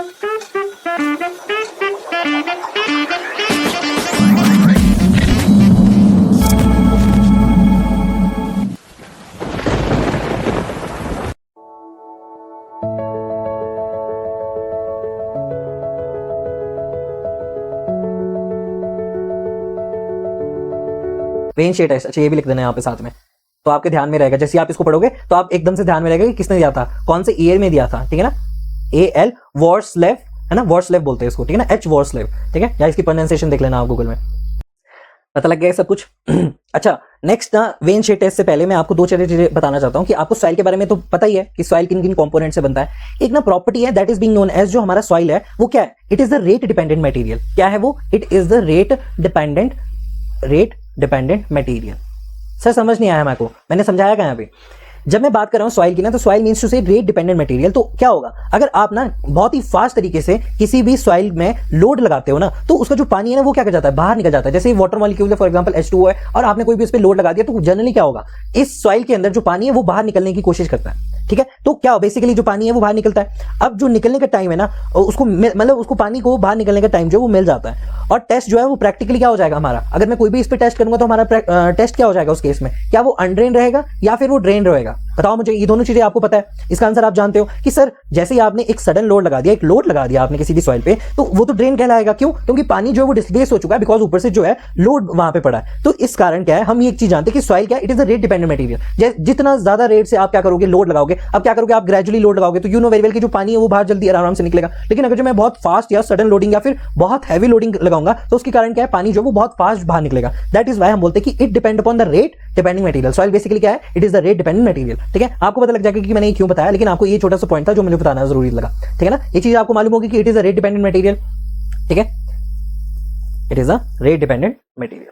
When shear test, अच्छा ये भी लिख देना यहाँ पे साथ में, तो आपके ध्यान में रहेगा। जैसे आप इसको पढ़ोगे तो आप एकदम से ध्यान में रहेगा कि किसने दिया था, कौन से ईयर में दिया था, ठीक है ना। AL वॉर्सलेव है ना, वॉर्सलेव बोलते हैं इसको, ठीक है ना, H वॉर्सलेव, ठीक है। या इसकी प्रोनाउंसिएशन देख लेना आप गूगल में, पता लग गया सब कुछ। अच्छा नेक्स्ट ना, वेन शेयर टेस्ट से पहले मैं आपको दो चीजें बताना चाहता हूं कि आपको सॉइल के बारे में तो पता ही है कि सॉइल किन किन कंपोनेंट से बनता है। एक ना प्रॉपर्टी है that is being known as, जो हमारा सॉइल है वो क्या है, it is the rate dependent material. क्या है वो, it is the rate dependent material. Sir समझ नहीं आया मेरे को, मैंने समझाया क्या यहाँ पे। जब मैं बात कर रहा हूं सॉइल की ना, तो सॉइल मींस टू से रेट डिपेंडेंट मटेरियल। तो क्या होगा, अगर आप ना बहुत ही फास्ट तरीके से किसी भी सॉइल में लोड लगाते हो ना, तो उसका जो पानी है ना वो क्या कर जाता है, बाहर निकल जाता है। जैसे वाटर मॉलिक्यूल है फॉर एग्जांपल H2O है, और आपने कोई भी उस पर लोड लगा दिया, तो जनरली क्या होगा, इस सॉइल के अंदर जो पानी है वो बाहर निकलने की कोशिश करता है, ठीक है। तो क्या बेसिकली जो पानी है वो बाहर निकलता है। अब जो निकलने का टाइम है ना, उसको मतलब उसको पानी को बाहर निकलने का टाइम जो वो मिल जाता है। और टेस्ट जो है वो प्रैक्टिकली क्या हो जाएगा हमारा, अगर मैं कोई भी इस पे टेस्ट करूंगा तो हमारा टेस्ट क्या हो जाएगा उस केस में, क्या वो अनड्रेन रहेगा या फिर वो ड्रेन रहेगा। बताओ मुझे, ये दोनों चीजें आपको पता है, इसका आंसर आप जानते हो कि सर जैसे ही आपने एक सडन लोड लगा दिया, एक लोड लगा दिया आपने किसी भी सॉइल पे, तो वो तो ड्रेन कहलाएगा। क्यों, क्योंकि पानी जो है वो डिस्प्लेस हो चुका है, बिकॉज ऊपर से जो है लोड वहां पे पड़ा है। तो इस कारण क्या है, हम ये एक चीज जानते हैं कि सॉइल क्या है, it is a rate dependent material. जितना ज्यादा रेट से आप क्या करोगे, लोड लगाओगे, अब क्या करोगे आप ग्रेजुअली लोड लगाओगे, तो यू नो वेरी वेल कि जो पानी है वो बाहर जल्दी आराम से निकलेगा। लेकिन अगर जो मैं बहुत फास्ट या सडन लोडिंग या फिर बहुत हैवी लोडिंग लगाऊंगा, तो उसके कारण क्या है, पानी जो वो बहुत फास्ट बाहर निकलेगा। दैट इज वाई हम बोलते हैं कि it depend upon the rate depending material. Soil basically क्या है, it is the rate dependent material, ठीक है। आपको पता लग जाएगा कि मैंने ये क्यों बताया, लेकिन आपको ये छोटा सा पॉइंट था जो मुझे बताना जरूरी लगा, ठीक है ना। ये चीज आपको मालूम होगी कि it is a rate dependent material, ठीक है, it is a rate dependent material,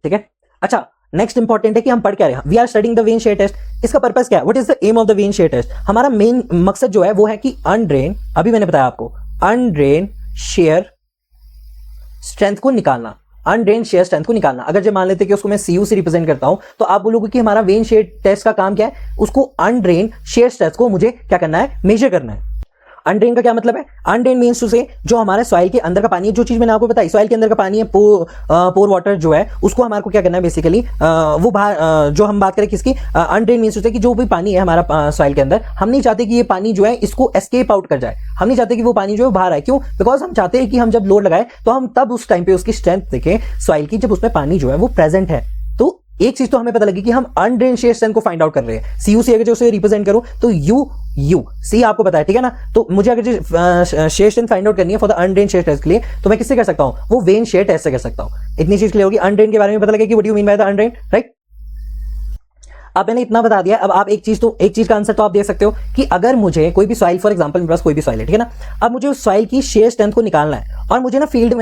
ठीक है। अच्छा नेक्स्ट इंपॉर्टेंट है कि हम पढ़ क्या रहे हैं, we are studying the vane shear test. इसका पर्पस क्या है, what is the aim of the vane shear test. हमारा मेन मकसद जो है वो है कि अनड्रेन, अभी मैंने बताया आपको, अनड्रेन शेयर स्ट्रेंथ को निकालना, अनड्रेन शेयर स्ट्रेंथ को निकालना। अगर जब मान लेते कि उसको मैं CU से रिप्रेजेंट करता हूं, तो आप बोलोगे कि हमारा वेन शेयर टेस्ट का काम क्या है, उसको अनड्रेन शेयर स्ट्रेंथ को मुझे क्या करना है, मेजर करना है। अनड्रेन का क्या मतलब है, अनड्रेन मींस टू से जो हमारे सॉइल के अंदर का पानी है, जो चीज मैंने आपको बताई सॉइल के अंदर का पानी है, पोर वाटर जो है, उसको हमारे को क्या करना है बेसिकली, वो बाहर, जो हम बात करें किसकी, अनड्रेन मींस टू से कि जो भी पानी है हमारा सॉइल के अंदर, हम नहीं चाहते कि ये पानी जो है इसको एस्केप आउट कर जाए, हम नहीं चाहते कि वो पानी जो है बाहर आए। क्यों, बिकॉज हम चाहते हैं कि हम जब लोड लगाए तो हम तब उस टाइम पे उसकी स्ट्रेंथ देखें सॉइल की, जब उसमें पानी जो है वो प्रेजेंट है। तो एक चीज तो हमें पता लगी कि हम अनड्रेन शेयर स्ट्रेंथ को फाइंड आउट कर रहे हैं। CU से अगर जो उसे रिप्रेजेंट करो तो यू सी आपको पता है, ठीक है ना। तो मुझे अगर जो शेयर स्ट्रेंथ फाइंड आउट करनी है for the undrained shear test के लिए, तो मैं किससे कर सकता हूं, वो वेन शेयर टेस्ट से कर सकता हूं। इतनी चीज क्लियर होगी, अनड्रेन के बारे में पता लगे कि what you mean by the undrained, right. अब मैंने इतना बता दिया, अब आप एक चीज का आंसर तो आप दे सकते हो कि अगर मुझे कोई भी सॉइल, फॉर एग्जांपल मेरे पास कोई भी सॉइल है, ठीक है ना, अब मुझे उस सॉइल की शेयर स्ट्रेंथ को निकालना है और मुझे ना फील्ड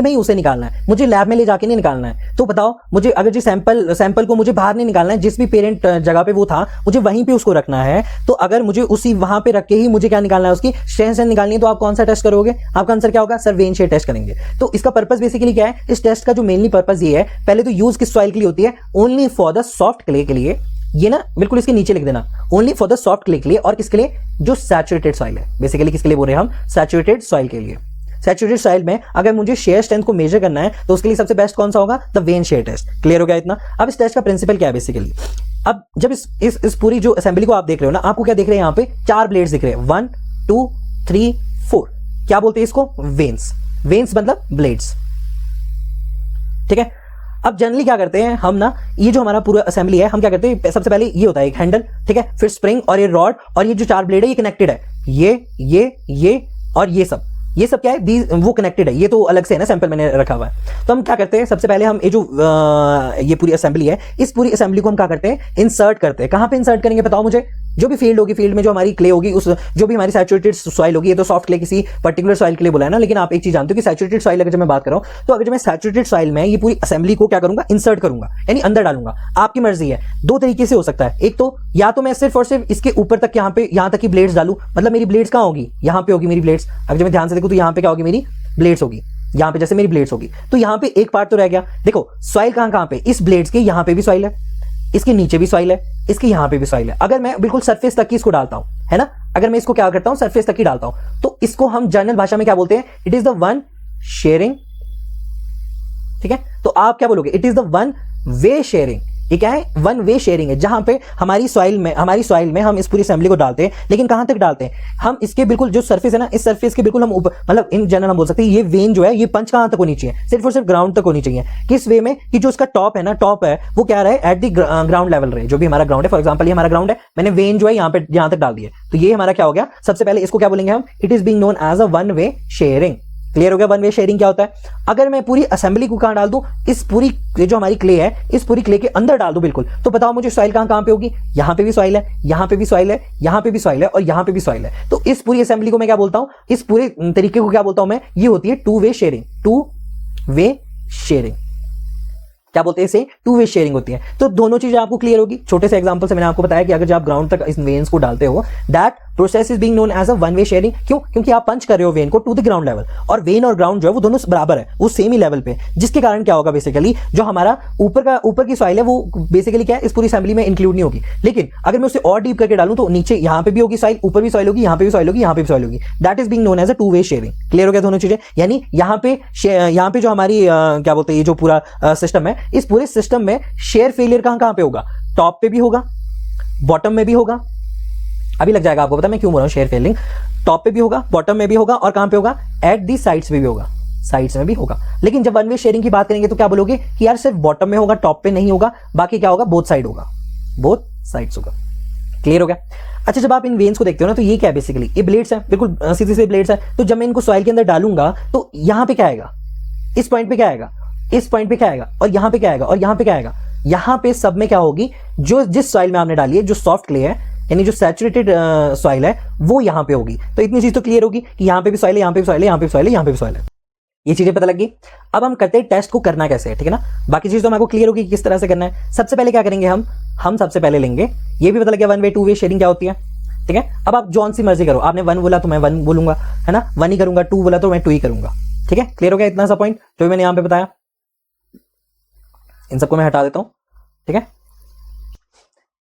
में ही उसे निकालना है, मुझे लैब में ले जाके नहीं निकालना है। तो बताओ मुझे, अगर जो सैंपल को मुझे बाहर नहीं निकालना है, जिस भी पेरेंट जगह पे वो था मुझे वहीं पे उसको रखना है, तो अगर मुझे उसी वहां पे रख के ही मुझे क्या निकालना है, उसकी स्ट्रेंथ निकालनी है, तो आप कौन सा टेस्ट करोगे, आपका आंसर क्या होगा, सर वेन शेयर टेस्ट करेंगे। तो इसका पर्पस बेसिकली क्या है, इस टेस्ट का जो मेनली पर्पस ये है, पहले तो यूज किस सॉइल के लिए होती है, only for the soft clay के लिए, ये ना बिल्कुल इसके नीचे लिख देना, only for the soft clay के लिए, और किसके लिए, जो सैचुरेटेड सॉइल है। बेसिकली किसके लिए बोल रहे हैं हम, सैचुरेटेड सॉइल के लिए। सैचुरेटेड सॉइल में अगर मुझे शेयर स्ट्रेंथ को मेजर करना है, तो उसके लिए सबसे बेस्ट कौन सा होगा, the vane shear test. Clear हो गया इतना। अब इस टेस्ट का प्रिंसिपल क्या है बेसिकली, अब जब इस पूरी जो असेंबली को आप देख रहे हो ना, आपको क्या देख रहे हैं, यहाँ पे 4 ब्लेड्स दिख रहे हैं, 1 2 3 4, क्या बोलते हैं इसको, वेन्स। वेन्स मतलब ब्लेड्स, ठीक है। अब जनरली क्या करते हैं हम ना, ये जो हमारा पूरा असेंबली है, हम क्या करते हैं, सबसे पहले ये होता है एक हैंडल, ठीक है, फिर स्प्रिंग और ये रॉड, और ये जो 4 ब्लेड है ये कनेक्टेड है, ये और ये सब क्या है, वो कनेक्टेड है, ये तो अलग से है ना, सैंपल मैंने रखा हुआ है। तो हम क्या करते हैं, सबसे पहले हम ये जो ये पूरी असेंबली है, इस पूरी असेंबली को हम क्या करते हैं, इंसर्ट करते हैं। कहां पे इंसर्ट करेंगे बताओ मुझे, जो भी फील्ड होगी, फील्ड में जो हमारी क्ले होगी, उस जो भी हमारी सैचुरेटेड सॉइल होगी, ये तो सॉफ्ट क्ले किसी पर्टिकुलर सॉइल के लिए बोला है ना, लेकिन आप एक चीज जानते हो कि सैचुरेटेड सॉइल अगर जब मैं बात कर रहा हूं, तो अगर मैं सैचुरेटेड सॉइल में ये पूरी असेंबली को क्या करूंगा, इंसर्ट करूंगा, यानी अंदर डालूंगा। आपकी मर्जी है, 2 तरीके से हो सकता है। एक तो या तो मैं सिर्फ और सिर्फ इसके ऊपर तक, यहां तक की ब्लेड्स डालू, मतलब मेरी ब्लेड्स कहां होगी, यहां पे होगी मेरी ब्लेड्स। अगर मैं ध्यान से देखूं तो यहां पे क्या होगी, मेरी ब्लेड्स होगी, यहां पे जैसे मेरी ब्लेड्स होगी, तो यहां पे एक पार्ट तो रह गया। देखो सॉइल कहां पे, इस ब्लेड्स के यहां पे भी सॉइल है, इसके नीचे भी सॉइल है, इसके यहां पे भी सॉइल है। अगर मैं बिल्कुल सरफेस तक की इसको डालता हूं, है ना। अगर मैं इसको क्या करता हूं, सरफेस तक ही डालता हूं, तो इसको हम जनरल भाषा में क्या बोलते हैं, it is the one sharing. ठीक है, तो आप क्या बोलोगे, it is the one way sharing. ये क्या है, वन वे शेयरिंग है, जहां पे हमारी सॉइल में हम इस पूरी असेंबली को डालते हैं, लेकिन कहां तक डालते हैं, हम इसके बिल्कुल जो सरफेस है ना, इस सरफेस के बिल्कुल हम ऊपर, मतलब इन जनरल हम बोल सकते हैं ये वेन जो है ये पंच कहां तक होनी चाहिए, सिर्फ और सिर्फ ग्राउंड तक होनी चाहिए। किस वे में, कि जो उसका टॉप है ना, टॉप है वो क्या रहा है, एट द ग्राउंड लेवल रहे, जो भी हमारा ग्राउंड है। फॉर एग्जाम्पल ये हमारा ग्राउंड है, मैंने वेन जो है यहां तक डाल दी है, तो ये हमारा क्या हो गया, सबसे पहले इसको क्या बोलेंगे हम, it is being known as a one way shearing. Clear हो गया, वन वे शेयरिंग क्या होता है। अगर मैं पूरी असेंबली को कहां डाल दूं, इस पूरी जो हमारी क्ले है, इस पूरी क्ले के अंदर डाल दूं बिल्कुल, तो बताओ मुझे सॉइल कहां पे होगी, यहां पे भी सॉइल है, यहां पे भी सॉइल है, यहां पे भी सॉइल है और यहां पे भी सॉइल है। तो इस पूरी असेंबली को मैं क्या बोलता हूं, इस पूरे तरीके को क्या बोलता हूं मैं, ये होती है to way sharing. To way sharing क्या बोलते हैं, इसे टू वे शेयरिंग होती है। तो दोनों चीजें आपको क्लियर होगी। छोटे से एग्जांपल से मैंने आपको बताया कि अगर जब आप ग्राउंड तक इस वेन्स को डालते हो, that process is being known as a one way shearing. क्यों, क्योंकि आप पंच कर रहे हो वेन को टू द ग्राउंड लेवल, और वेन और ग्राउंड जो है वो दोनों बराबर है, वो सेम ही लेवल पे, जिसके कारण क्या होगा, बेसिकली जो हमारा ऊपर की सॉइल है वो बेसिकली क्या है, इस पूरी असेंबली में इंक्लूड नहीं होगी। लेकिन अगर मैं उसे और डीप करके डालूं, तो नीचे यहां पे भी होगी सॉइल, ऊपर भी सॉइल होगी, यहां पे भी सॉइल होगी, यहां पे भी सॉइल होगी। That is being known as a two way shearing. Clear हो गया दोनों चीजें। यानी यहां पे जो हमारी क्या बोलते हैं, ये जो पूरा सिस्टम है, इस पूरे सिस्टम में शेयर फेलियर कहां पे होगा, टॉप पे भी होगा, बॉटम में भी होगा। अभी लग जाएगा आपको पता मैं क्यों बोल रहा हूं शेयर फेलिंग। टॉप पे भी होगा, बॉटम में भी होगा, और कहां पे होगा, एट दी साइड्स पे भी होगा, साइड्स में भी होगा। लेकिन जब वन वे शेयरिंग की बात करेंगे तो क्या बोलोगे कि यार सिर्फ बॉटम में होगा, टॉप पे नहीं होगा, बाकी क्या होगा, बोथ साइड होगा, बोथ साइड्स होगा। क्लियर हो गया। अच्छा, जब आप इन वेन्स को देखते हो ना, तो ये क्या है, बेसिकली ये ब्लेड्स है, बिल्कुल सीधे सीधे ब्लेड्स है। तो जब मैं इनको सॉइल के अंदर डालूंगा, तो यहां पे क्या आएगा, इस पॉइंट पे क्या आएगा, इस पॉइंट पे क्या आएगा, और यहां पे क्या आएगा, और यहां पे क्या आएगा। यहां पे सब में क्या होगी, जो जिस सॉइल में आपने डाली है, जो सॉफ्ट क्ले है, यानी जो सैचुरेटेड सॉइल है, वो यहां पे होगी। तो इतनी चीज तो क्लियर होगी कि यहां पे भी सॉइल है, यहां पे भी सॉइल है, यहां पे भी सॉइल है, यहां पे भी सॉइल है। ये चीजें पता लगी। अब हम करते हैं टेस्ट को करना कैसे है, ठीक है ना। बाकी चीज तो हमारे को क्लियर होगी किस तरह से करना है। सबसे पहले क्या करेंगे हम सबसे पहले लेंगे, ये भी पता लग गया one way to way sharing क्या होती है, ठीक है। अब आप जौन सी मर्जी करो, आपने वन बोला तो मैं वन बोलूंगा, है ना, वन ही करूंगा, टू बोला तो मैं टू ही करूंगा, ठीक है। क्लियर हो गया इतना सा पॉइंट जो मैंने यहां पे बताया। इन सबको मैं हटा देता हूं, ठीक है।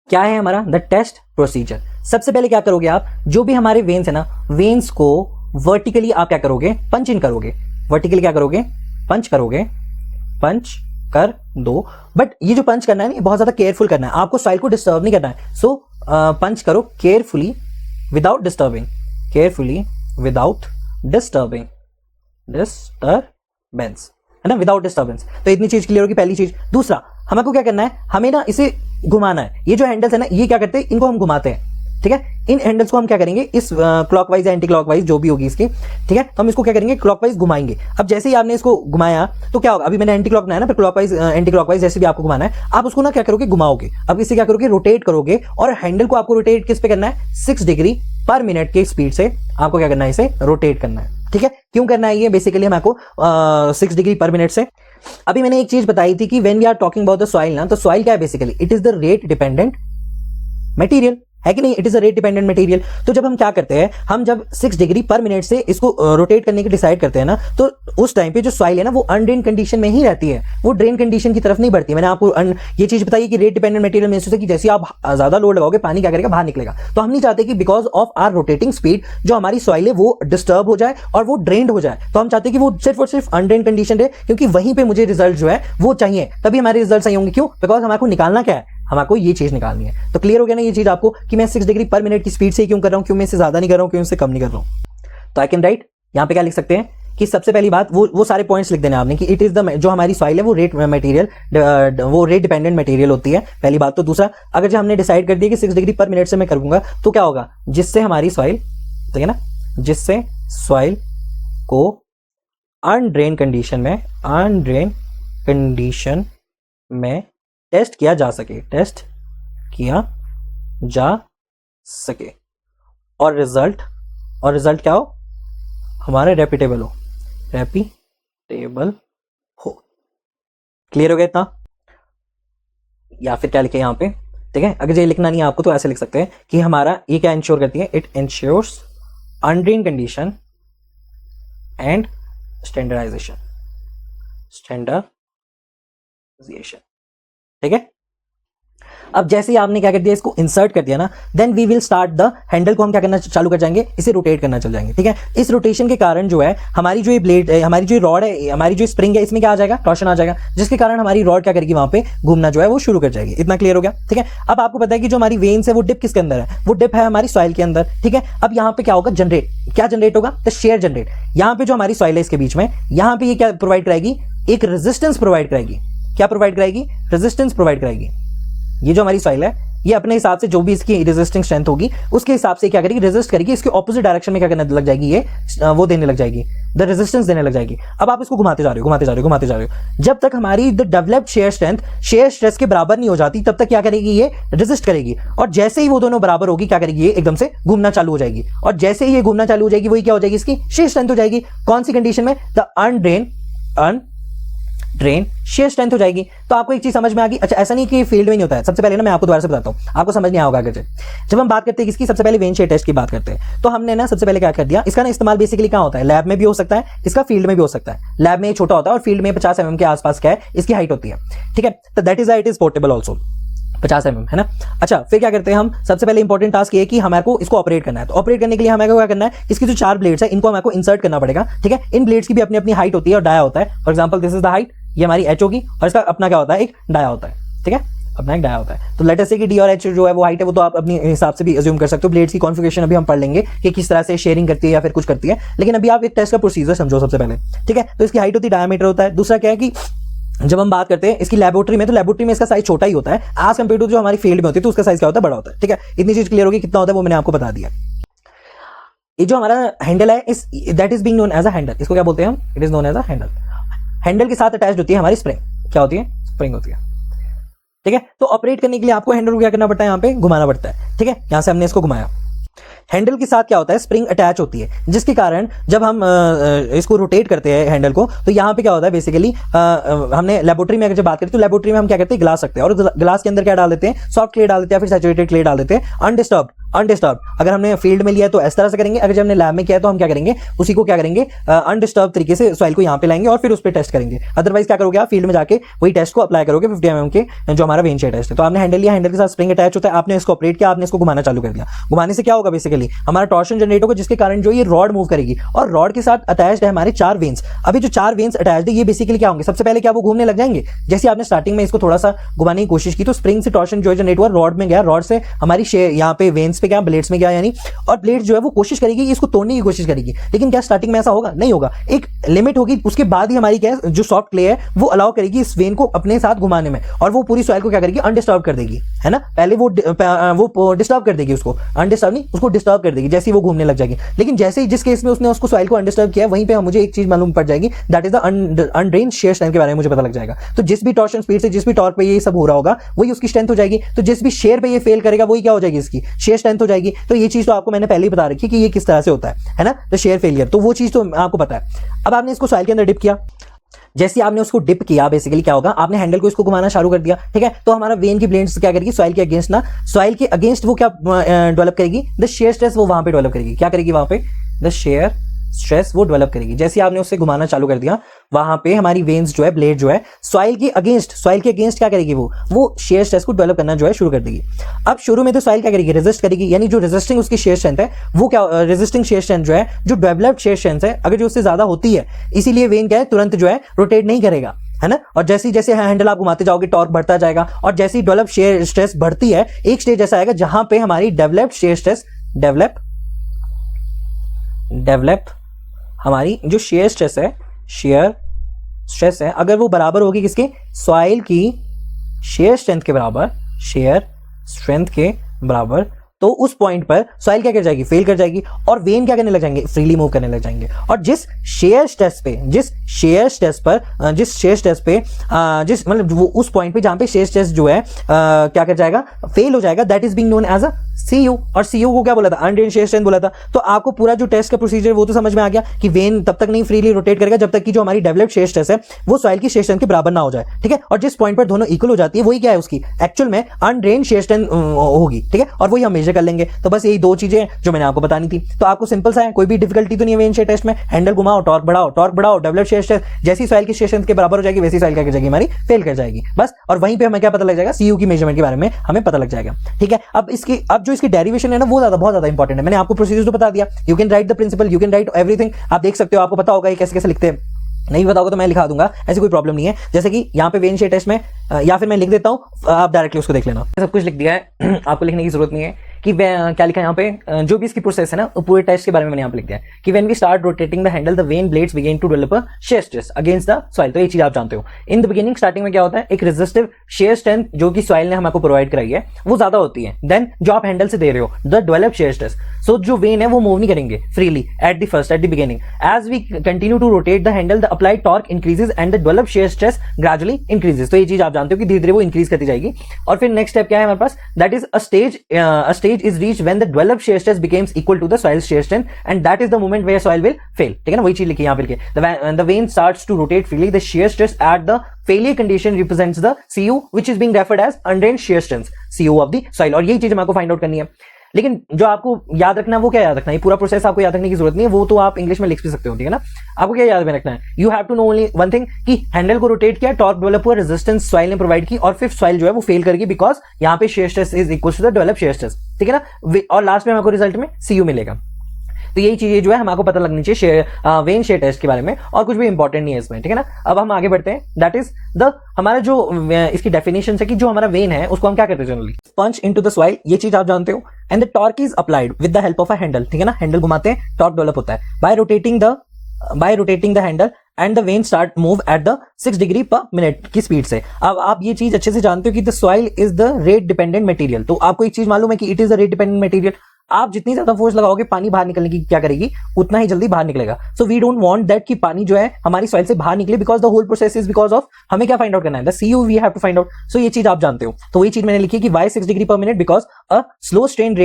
क्या है हमारा द टेस्ट प्रोसीजर। सबसे पहले क्या करोगे आप, जो भी हमारे वेन्स है ना, वेन्स को वर्टिकली आप क्या करोगे, पंच इन करोगे। वर्टिकली क्या करोगे, पंच करोगे, पंच कर दो। बट ये जो पंच करना है ना, बहुत ज्यादा केयरफुल करना है, आपको सॉइल को डिस्टर्ब नहीं करना है। सो पंच करो carefully without disturbing, carefully without disturbing, disturbance, है ना, विदाउट डिस्टर्बेंस। तो इतनी चीज क्लियर होगी पहली चीज। दूसरा, हमको क्या करना है, हमें ना इसे घुमाना है। ये जो हैंडल्स है ना, ये क्या करते हैं, इनको हम घुमाते हैं, ठीक है। इन हैंडल्स को हम क्या करेंगे, इस क्लॉकवाइज या एंटी क्लॉकवाइज जो भी होगी इसकी, ठीक है, तो हम इसको क्या करेंगे, क्लॉकवाइज घुमाएंगे। अब जैसे ही आपने इसको घुमाया तो क्या होगा, अभी मैंने एंटी क्लॉक बनाया ना, फिर क्लॉकवाइज एंटी क्लॉकवाइज जैसे भी आपको घुमाना है, आप उसको ना क्या करोगे, घुमाओगे। अब इसे क्या करोगे, रोटेट करोगे, और हैंडल को आपको रोटेट किस पे करना है, 6 डिग्री पर मिनट की स्पीड से आपको क्या करना है, इसे रोटेट करना है, ठीक है। क्यों करना है ये, बेसिकली हम आपको 6 डिग्री पर मिनट से। अभी मैंने एक चीज बताई थी कि when we are talking about the soil ना, तो सॉइल क्या है, basically it is the rate dependent material, है कि नहीं, it is a rate dependent material. तो जब हम क्या करते हैं, हम जब 6 डिग्री पर मिनट से इसको रोटेट करने की डिसाइड करते हैं ना, तो उस टाइम पे जो सॉइल है ना, वो अनड्रेन कंडीशन में ही रहती है, वो ड्रेन कंडीशन की तरफ नहीं बढ़ती। मैंने आपको ये चीज बताई कि रेट डिपेंडेंट मटेरियल में कि जैसे आप ज्यादा लोड लगाओगे, पानी क्या करेगा, बाहर निकलेगा। तो हम नहीं चाहते कि because of our rotating speed जो हमारी सॉइल है वो डिस्टर्ब हो जाए और वो ड्रेन्ड हो जाए। तो हम चाहते हैं कि वो सिर्फ और सिर्फ अनड्रेन कंडीशन रहे, क्योंकि वहीं पे मुझे रिजल्ट जो है वो चाहिए, तभी हमारे रिजल्ट सही होंगे। क्यों, बिकॉज हमारे को निकालना क्या है, हमको ये चीज निकालनी है। तो क्लियर हो गया ना ये चीज आपको, कि मैं 6 डिग्री पर मिनट की स्पीड से क्यों कर रहा हूं, क्यों मैं इससे ज्यादा नहीं कर रहा हूं, क्यों इससे कम नहीं कर रहा हूं। तो आई कैन राइट, यहां पे क्या लिख सकते हैं कि सबसे पहली बात वो सारे पॉइंट्स लिख देना आपने, कि इट इज द जो हमारी सॉइल है वो रेट मटेरियल, वो रेट डिपेंडेंट मटेरियल होती है, पहली बात। तो दूसरा, अगर जो हमने डिसाइड कर दिया कि 6 डिग्री पर मिनट से मैं करूंगा, तो क्या होगा, जिससे हमारी सॉइल, ठीक है ना, जिससे सॉइल को अनड्रेन कंडीशन में टेस्ट किया जा सके, और रिजल्ट क्या हो, हमारे रेपिटेबल हो। क्लियर हो गया इतना, या फिर क्या लिखे यहां पे, ठीक है। अगर ये लिखना नहीं है आपको तो ऐसे लिख सकते हैं कि हमारा ये क्या इंश्योर करती है, it ensures undrained condition and standardization, ठीक है। अब जैसे ही आपने क्या कर दिया, इसको इंसर्ट कर दिया ना, then we will start the handle को हम क्या करना चालू कर जाएंगे, इसे रोटेट करना चल जाएंगे, ठीक है। इस रोटेशन के कारण जो है हमारी जो ये ब्लेड, हमारी जो रॉड है, हमारी जो स्प्रिंग है, इसमें क्या आ जाएगा, टॉर्शन आ जाएगा, जिसके कारण हमारी रॉड क्या करेगी, वहां पे घूमना जो है वो शुरू कर जाएगी। इतना क्लियर हो गया, ठीक है। अब आपको पता है कि जो हमारी वेन्स है वो डिप किसके अंदर है, वो डिप है हमारी सॉइल के अंदर, ठीक है। अब यहाँ पे क्या होगा, जनरेट, क्या जनरेट होगा, द शेयर जनरेट। यहाँ पे जो हमारी सॉइल है इसके बीच में, यहाँ पे ये क्या प्रोवाइड कराएगी, एक रेजिस्टेंस प्रोवाइड कराएगी। क्या प्रोवाइड कराएगी, रेजिस्टेंस प्रोवाइड कराएगी। ये जो हमारी सॉइल है ये अपने हिसाब से जो भी इसकी रेजिस्टिंग स्ट्रेंथ होगी उसके हिसाब से क्या करेगी, रेजिस्ट करेगी, इसके ऑपोजिट डायरेक्शन में क्या करने लग जाएगी, ये वो देने लग जाएगी, द रेजिस्टेंस देने लग जाएगी। अब आप इसको घुमाते जा रहे हो, घुमाते जा रहे हो, घुमाते जा रहे हो, जब तक हमारी the developed shear strength shear stress के बराबर नहीं हो जाती तब तक क्या करेगी, ये रेजिस्ट करेगी। और जैसे ही वो दोनों बराबर होगी क्या करेगी, ये एकदम से घूमना चालू हो जाएगी। और जैसे ही ये घूमना चालू हो जाएगी वही क्या हो जाएगी, इसकी शेयर स्ट्रेंथ हो जाएगी। कौन सी कंडीशन में, द अनड्रेन शेयर स्ट्रेंथ हो जाएगी। तो आपको एक चीज समझ में आ गई। अच्छा, ऐसा नहीं कि फील्ड में नहीं होता है। सबसे पहले ना मैं आपको दोबारा से बताता हूँ, आपको समझ नहीं आएगा आगे से। जब हम बात करते हैं किसकी, सबसे पहले वेन शेयर टेस्ट की बात करते हैं, तो हमने ना सबसे पहले क्या कर दिया, इसका ना इस्तेमाल बेसिकली कहाँ होता है, लैब में भी हो सकता है, इसका फील्ड में भी हो सकता है। लैब में छोटा होता है और फील्ड में 50 mm के आसपास क्या है इसकी हाइट होती है, ठीक है। तो that is it is portable also, 50 mm है ना। अच्छा, फिर क्या करते हैं हम, सबसे पहले इंपॉर्टेंट टास्क ये कि हमारे को इसको ऑपरेट करना है। तो ऑपरेट करने के लिए हमें क्या करना है, इसकी जो 4 ब्लेड्स है इनको हमें को इंसर्ट करना पड़ेगा, ठीक है। इन ब्लेड्स की भी अपनी अपनी हाइट होती है और डाया होता है। For example this is the height, ये हमारी एच होगी और इसका अपना क्या होता है, एक डाया होता है, ठीक है, अपना एक डाया होता है। तो लेट अस से कि डी और एच जो है वो हाइट है, वो तो आप अपने हिसाब से भी अज्यूम कर सकते हो। ब्लेड्स की कॉन्फ़िगरेशन अभी हम पढ़ लेंगे कि किस तरह से शेयरिंग करती है या फिर कुछ करती है, लेकिन अभी आप एक टेस्ट का प्रोसीजर समझो सबसे पहले, ठीक है। तो इसकी हाइट होती है, डायमीटर होता है। दूसरा क्या है कि जब हम बात करते हैं इसकी लेबोरेटरी में, तो लेबोरेटरी में इसका साइज छोटा ही होता है एज कंपेयर टू जो हमारी फील्ड में होती है, तो उसका साइज क्या होता है, बड़ा होता है, ठीक है। इतनी चीज क्लियर होगी, कितना होता है वो मैंने आपको बता दिया। ये जो हमारा हैंडल है, इस that is being known as a handle, इसको क्या बोलते हैं हम, it is known as a handle. Handle के साथ अटैच होती है हमारी स्प्रिंग, क्या होती है, स्प्रिंग होती है, ठीक है। तो ऑपरेट करने के लिए आपको हैंडल को क्या करना पड़ता है, यहाँ पे घुमाना पड़ता है, ठीक है। यहां से हमने इसको घुमाया, हैंडल के साथ क्या होता है, स्प्रिंग अटैच होती है, जिसके कारण जब हम इसको रोटेट करते हैं हैंडल को, तो यहाँ पे क्या होता है बेसिकली, हमने लेबोरेटरी में अगर जब बात करें तो लेबोरेटरी में हम क्या करते हैं, ग्लास रखते हैं और ग्लास के अंदर क्या डाल देते हैं, सॉफ्ट क्ले डाल देते हैं, फिर सैचुरेटेड क्ले डाल देते हैं, अनडिस्टर्ब। अगर हमने फील्ड में लिया तो इस तरह से करेंगे, अगर जब हमने लैब में किया तो हम क्या करेंगे, उसी को क्या करेंगे, अनडिस्टर्ब तरीके से सॉइल को यहाँ पे लाएंगे और फिर उस पर टेस्ट करेंगे। अदरवाइज क्या करोगे, आप फील्ड में जाके वही टेस्ट को अप्लाई करोगे 50 mm के जो हमारा वेन शेयर टेस्ट है। तो आपने हैंडल लिया, हैंडल के साथ स्प्रिंग अटैच होता है, आपने इसको ऑपरेट किया, आपने इसको घुमाना चालू कर दिया। घुमाने से क्या होगा बेसिकली, हमारा टॉर्शन जनरेट होगा, जिसके कारण जो ये रॉड मूव करेगी और रॉड के साथ अटैच्ड है हमारे 4 वेन्स। अभी जो 4 वेन्स अटैच्ड है ये बेसिकली क्या होंगे, सबसे पहले क्या वो घूमने लग जाएंगे। जैसे आपने स्टार्टिंग में इसको थोड़ा सा घुमाने की कोशिश की तो स्प्रिंग से टॉर्शन जो जनरेट हुआ, रॉड में गया, रॉड से हमारी यहाँ पे वेन्स पे गया, ब्लेड्स में गया, और ब्लेड जो है वो कोशिश करेगी इसको तोड़ने की कोशिश करेगी। लेकिन क्या स्टार्टिंग में ऐसा होगा, नहीं होगा, एक लिमिट होगी, उसके बाद ही हमारी क्या जो सॉफ्ट क्ले है वो अलाउ करेगी इस वेन को अपने साथ घुमाने में, और वो पूरी सॉइल को क्या करेगी, अनडिस्टर्ब कर देगी, है ना। पहले वो डिस्टर्ब कर देगी, उसको अनडिस्टर्ब नहीं, उसको डिस्टर्ब कर देगी जैसे ही वो घूमने लग जाएगी। लेकिन जैसे ही जिस केस में उसने उसको सॉइल को अनडिस्टर्ब किया, वहीं पे मुझे एक चीज मालूम पड़ जाएगी, that is the undrained shear strength के बारे में मुझे पता लग जाएगा। तो जिस भी टॉर्शन स्पीड से, जिस भी टॉर्क पे ये सब हो रहा होगा, वही उसकी स्ट्रेंथ हो जाएगी। तो जिस भी शेयर पे ये फेल करेगा वही क्या हो जाएगी, इसकी शेयर स्ट्रेंथ हो जाएगी। तो ये चीज तो आपको मैंने पहले ही बता रखी कि ये किस तरह से होता है ना, तो शेयर फेलियर, तो वो चीज तो आपको पता है। अब आपने इसको सॉइल के अंदर डिप किया, जैसे आपने उसको डिप किया बेसिकली क्या होगा, आपने हैंडल को इसको घुमाना शुरू कर दिया, ठीक है। तो हमारा वेन की ब्लेड्स क्या करेगी, सॉइल के अगेंस्ट ना, सॉइल के अगेंस्ट वो क्या डेवलप करेगी, द शेयर स्ट्रेस वो वहां पे डेवलप करेगी। क्या करेगी वहां पे, द शेयर स्ट्रेस वो डेवलप करेगी। जैसे आपने उससे घुमाना चालू कर दिया, वहां पे हमारी वेन्स जो है, ब्लेड जो है, सॉइल के अगेंस्ट क्या करेगी, वो शेयर स्ट्रेस को डेवलप करना जो है शुरू कर देगी। अब शुरू में तो सॉइल क्या करेगी, रेजिस्ट करेगी, यानी जो रेजिस्टिंग उसकी शेयर स्ट्रेंथ है वो क्या, रेजिस्टिंग शेयर स्ट्रेंथ जो है, जो डेवलप्ड शेयर स्ट्रेंथ है, अगर जो उससे ज्यादा होती है, इसीलिए वेन क्या है तुरंत जो है रोटेट नहीं करेगा, है ना। और जैसे जैसे हैंडल आप घुमाते जाओगे टॉर्क बढ़ता जाएगा, और जैसे ही डेवलप शेयर स्ट्रेस बढ़ती है, एक स्टेज ऐसा आएगा जहां पे हमारी डेवलप्ड शेयर स्ट्रेस डेवलप हमारी जो शेयर स्ट्रेस है, अगर वो बराबर होगी किसके, सॉइल की शेयर स्ट्रेंथ के बराबर, तो उस पॉइंट पर सॉइल क्या कर जाएगी, फेल कर जाएगी, और वेन क्या करने लग जाएंगे, फ्रीली मूव करने लग जाएंगे। और जिस शेयर स्ट्रेस पे मतलब वो उस पॉइंट पे जहां पे शेयर स्ट्रेस जो है क्या कर जाएगा, फेल हो जाएगा, that is being known as a CU, और CU को क्या बोला था, अनड्रेन्ड शेयर स्ट्रेंथ बोला था। तो आपको पूरा जो टेस्ट का प्रोसीजर वो तो समझ में आ गया कि वेन तब तक नहीं फ्रीली रोटेट करेगा जब तक कि जो हमारी डेवलप्ड शेयर स्ट्रेस है वो सॉइल की शेयर स्ट्रेंथ के बराबर ना हो जाए, ठीक है। और जिस पॉइंट पर दोनों इक्वल हो जाती है वही क्या है उसकी एक्चुअल में अनड्रेन्ड शेयर स्ट्रेंथ होगी, ठीक है, और वही हम मेजर कर लेंगे। तो बस यही दो चीजें जो मैंने आपको बतानी थी। तो आपको सिंपल सा है, कोई भी डिफिकल्टी तो नहीं है वेन शेयर टेस्ट में। हैंडल घुमाओ, टॉर्क बढ़ाओ, डेवलप्ड शेयर स्ट्रेस जैसी सॉइल की शेयर स्ट्रेंथ के बराबर हो जाएगी वैसी सॉइल क्या कर जाएगी हमारी, फेल कर जाएगी बस। और वहीं पे हमें क्या पता लग जाएगा, CU की मेजरमेंट के बारे में हमें पता लग जाएगा, ठीक है। अब जो इसकी डेरिवेशन है ना वो बहुत ज्यादा इंपॉर्टेंट है। मैंने आपको प्रोसीजर तो बता दिया, you can write the principle, you can write everything, आप देख सकते हो, आपको पता होगा ये कैसे कैसे लिखते हैं। नहीं बताओगे तो मैं लिखा दूंगा, ऐसी कोई प्रॉब्लम नहीं है। जैसे कि यहाँ पे वेन शेयर टेस्ट में या फिर मैं लिख देता हूँ, आप डायरेक्टली उसको देख लेना, सब कुछ लिख दिया है आपको लिखने की जरूरत नहीं है कि क्या लिखा है यहाँ पे। जो भी इसकी प्रोसेस है ना पूरे टेस्ट के बारे में मैंने यहाँ पे लिख दिया है कि when we start rotating the handle the vane blades begin to develop a shear stress against the soil. तो ये चीज आप जानते हो। इन द बिगिनिंग स्टार्टिंग में क्या होता है, एक रेजिस्टिव शेयर स्ट्रेंथ जो कि सॉइल ने हमको प्रोवाइड कराई है वो ज्यादा होती है देन जो आप हैंडल से दे रहे हो the develop shear stress. So जो वेन है वो मूव नहीं करेंगे freely at the beginning. As we continue to rotate the handle the applied torque increases and the develop shear stress gradually increases. तो ये चीज आप जानते हो कि धीरे धीरे वो इंक्रीज करती जाएगी। और फिर नेक्स्ट स्टेप क्या है हमारे पास, that is a stage is reach when the developed shear stress becomes equal to the soil shear strength and that is the moment where soil will fail, ठीक है ना। वही चीज लिखी यहाँ पे लिखी, the vein starts to rotate freely, the shear stress at the failure condition represents the CU which is being referred as undrained shear strength, CU of the soil। और यही चीज हमको फाइंड आउट करनी है। लेकिन जो आपको याद रखना है वो क्या याद रखना है, पूरा प्रोसेस आपको याद रखने की जरूरत नहीं है, वो तो आप इंग्लिश में लिख भी सकते हो, ठीक है ना। आपको क्या याद में रखना है, you have to know only one thing कि हैंडल को रोटेट किया, टॉर्क डेवलप हुआ, रेजिस्टेंस सॉइल ने प्रोवाइड की और फिर सॉइल जो है वो फेल करेगी बिकॉज यहाँ पे shear stress is equal to the develop shear stress, ठीक है ना। और लास्ट में हमको रिजल्ट में CU मिलेगा। तो यही चीजें जो है हमको पता लगनी चाहिए वेन शेयर टेस्ट के बारे में, और कुछ भी इंपॉर्टेंट नहीं है इसमें, ठीक है ना। अब हम आगे बढ़ते हैं, दैट इज द हमारा जो इसकी डेफिनेशन है कि जो हमारा वेन है उसको हम क्या करते हैं generally, punch into the soil, ये चीज आप जानते हो। And the torque is applied with the help of a handle, ठीक है ना। हैंडल घुमाते हैं, टॉर्क डेवलप होता है bye rotating the handle and the when start move at the 6 degree per minute की स्पीड से। अब आप ये चीज अच्छे से जानते हो कि the soil is the rate dependent material. तो आपको एक चीज मालूम है कि it is the rate dependent material. आप जितनी ज्यादा फोर्स लगाओगे पानी बाहर निकलने की क्या करेगी, उतना ही जल्दी बाहर निकलेगा। So we don't want that कि पानी जो है हमारी सॉइल से बाहर निकले, because the whole process is because of हमें क्या फाइंड आउट करना है, the CU we have to find out. So ये चीज आप जानते हो। तो वही चीज मैंने लिखी कि why 6 degree per minute, because a slow strain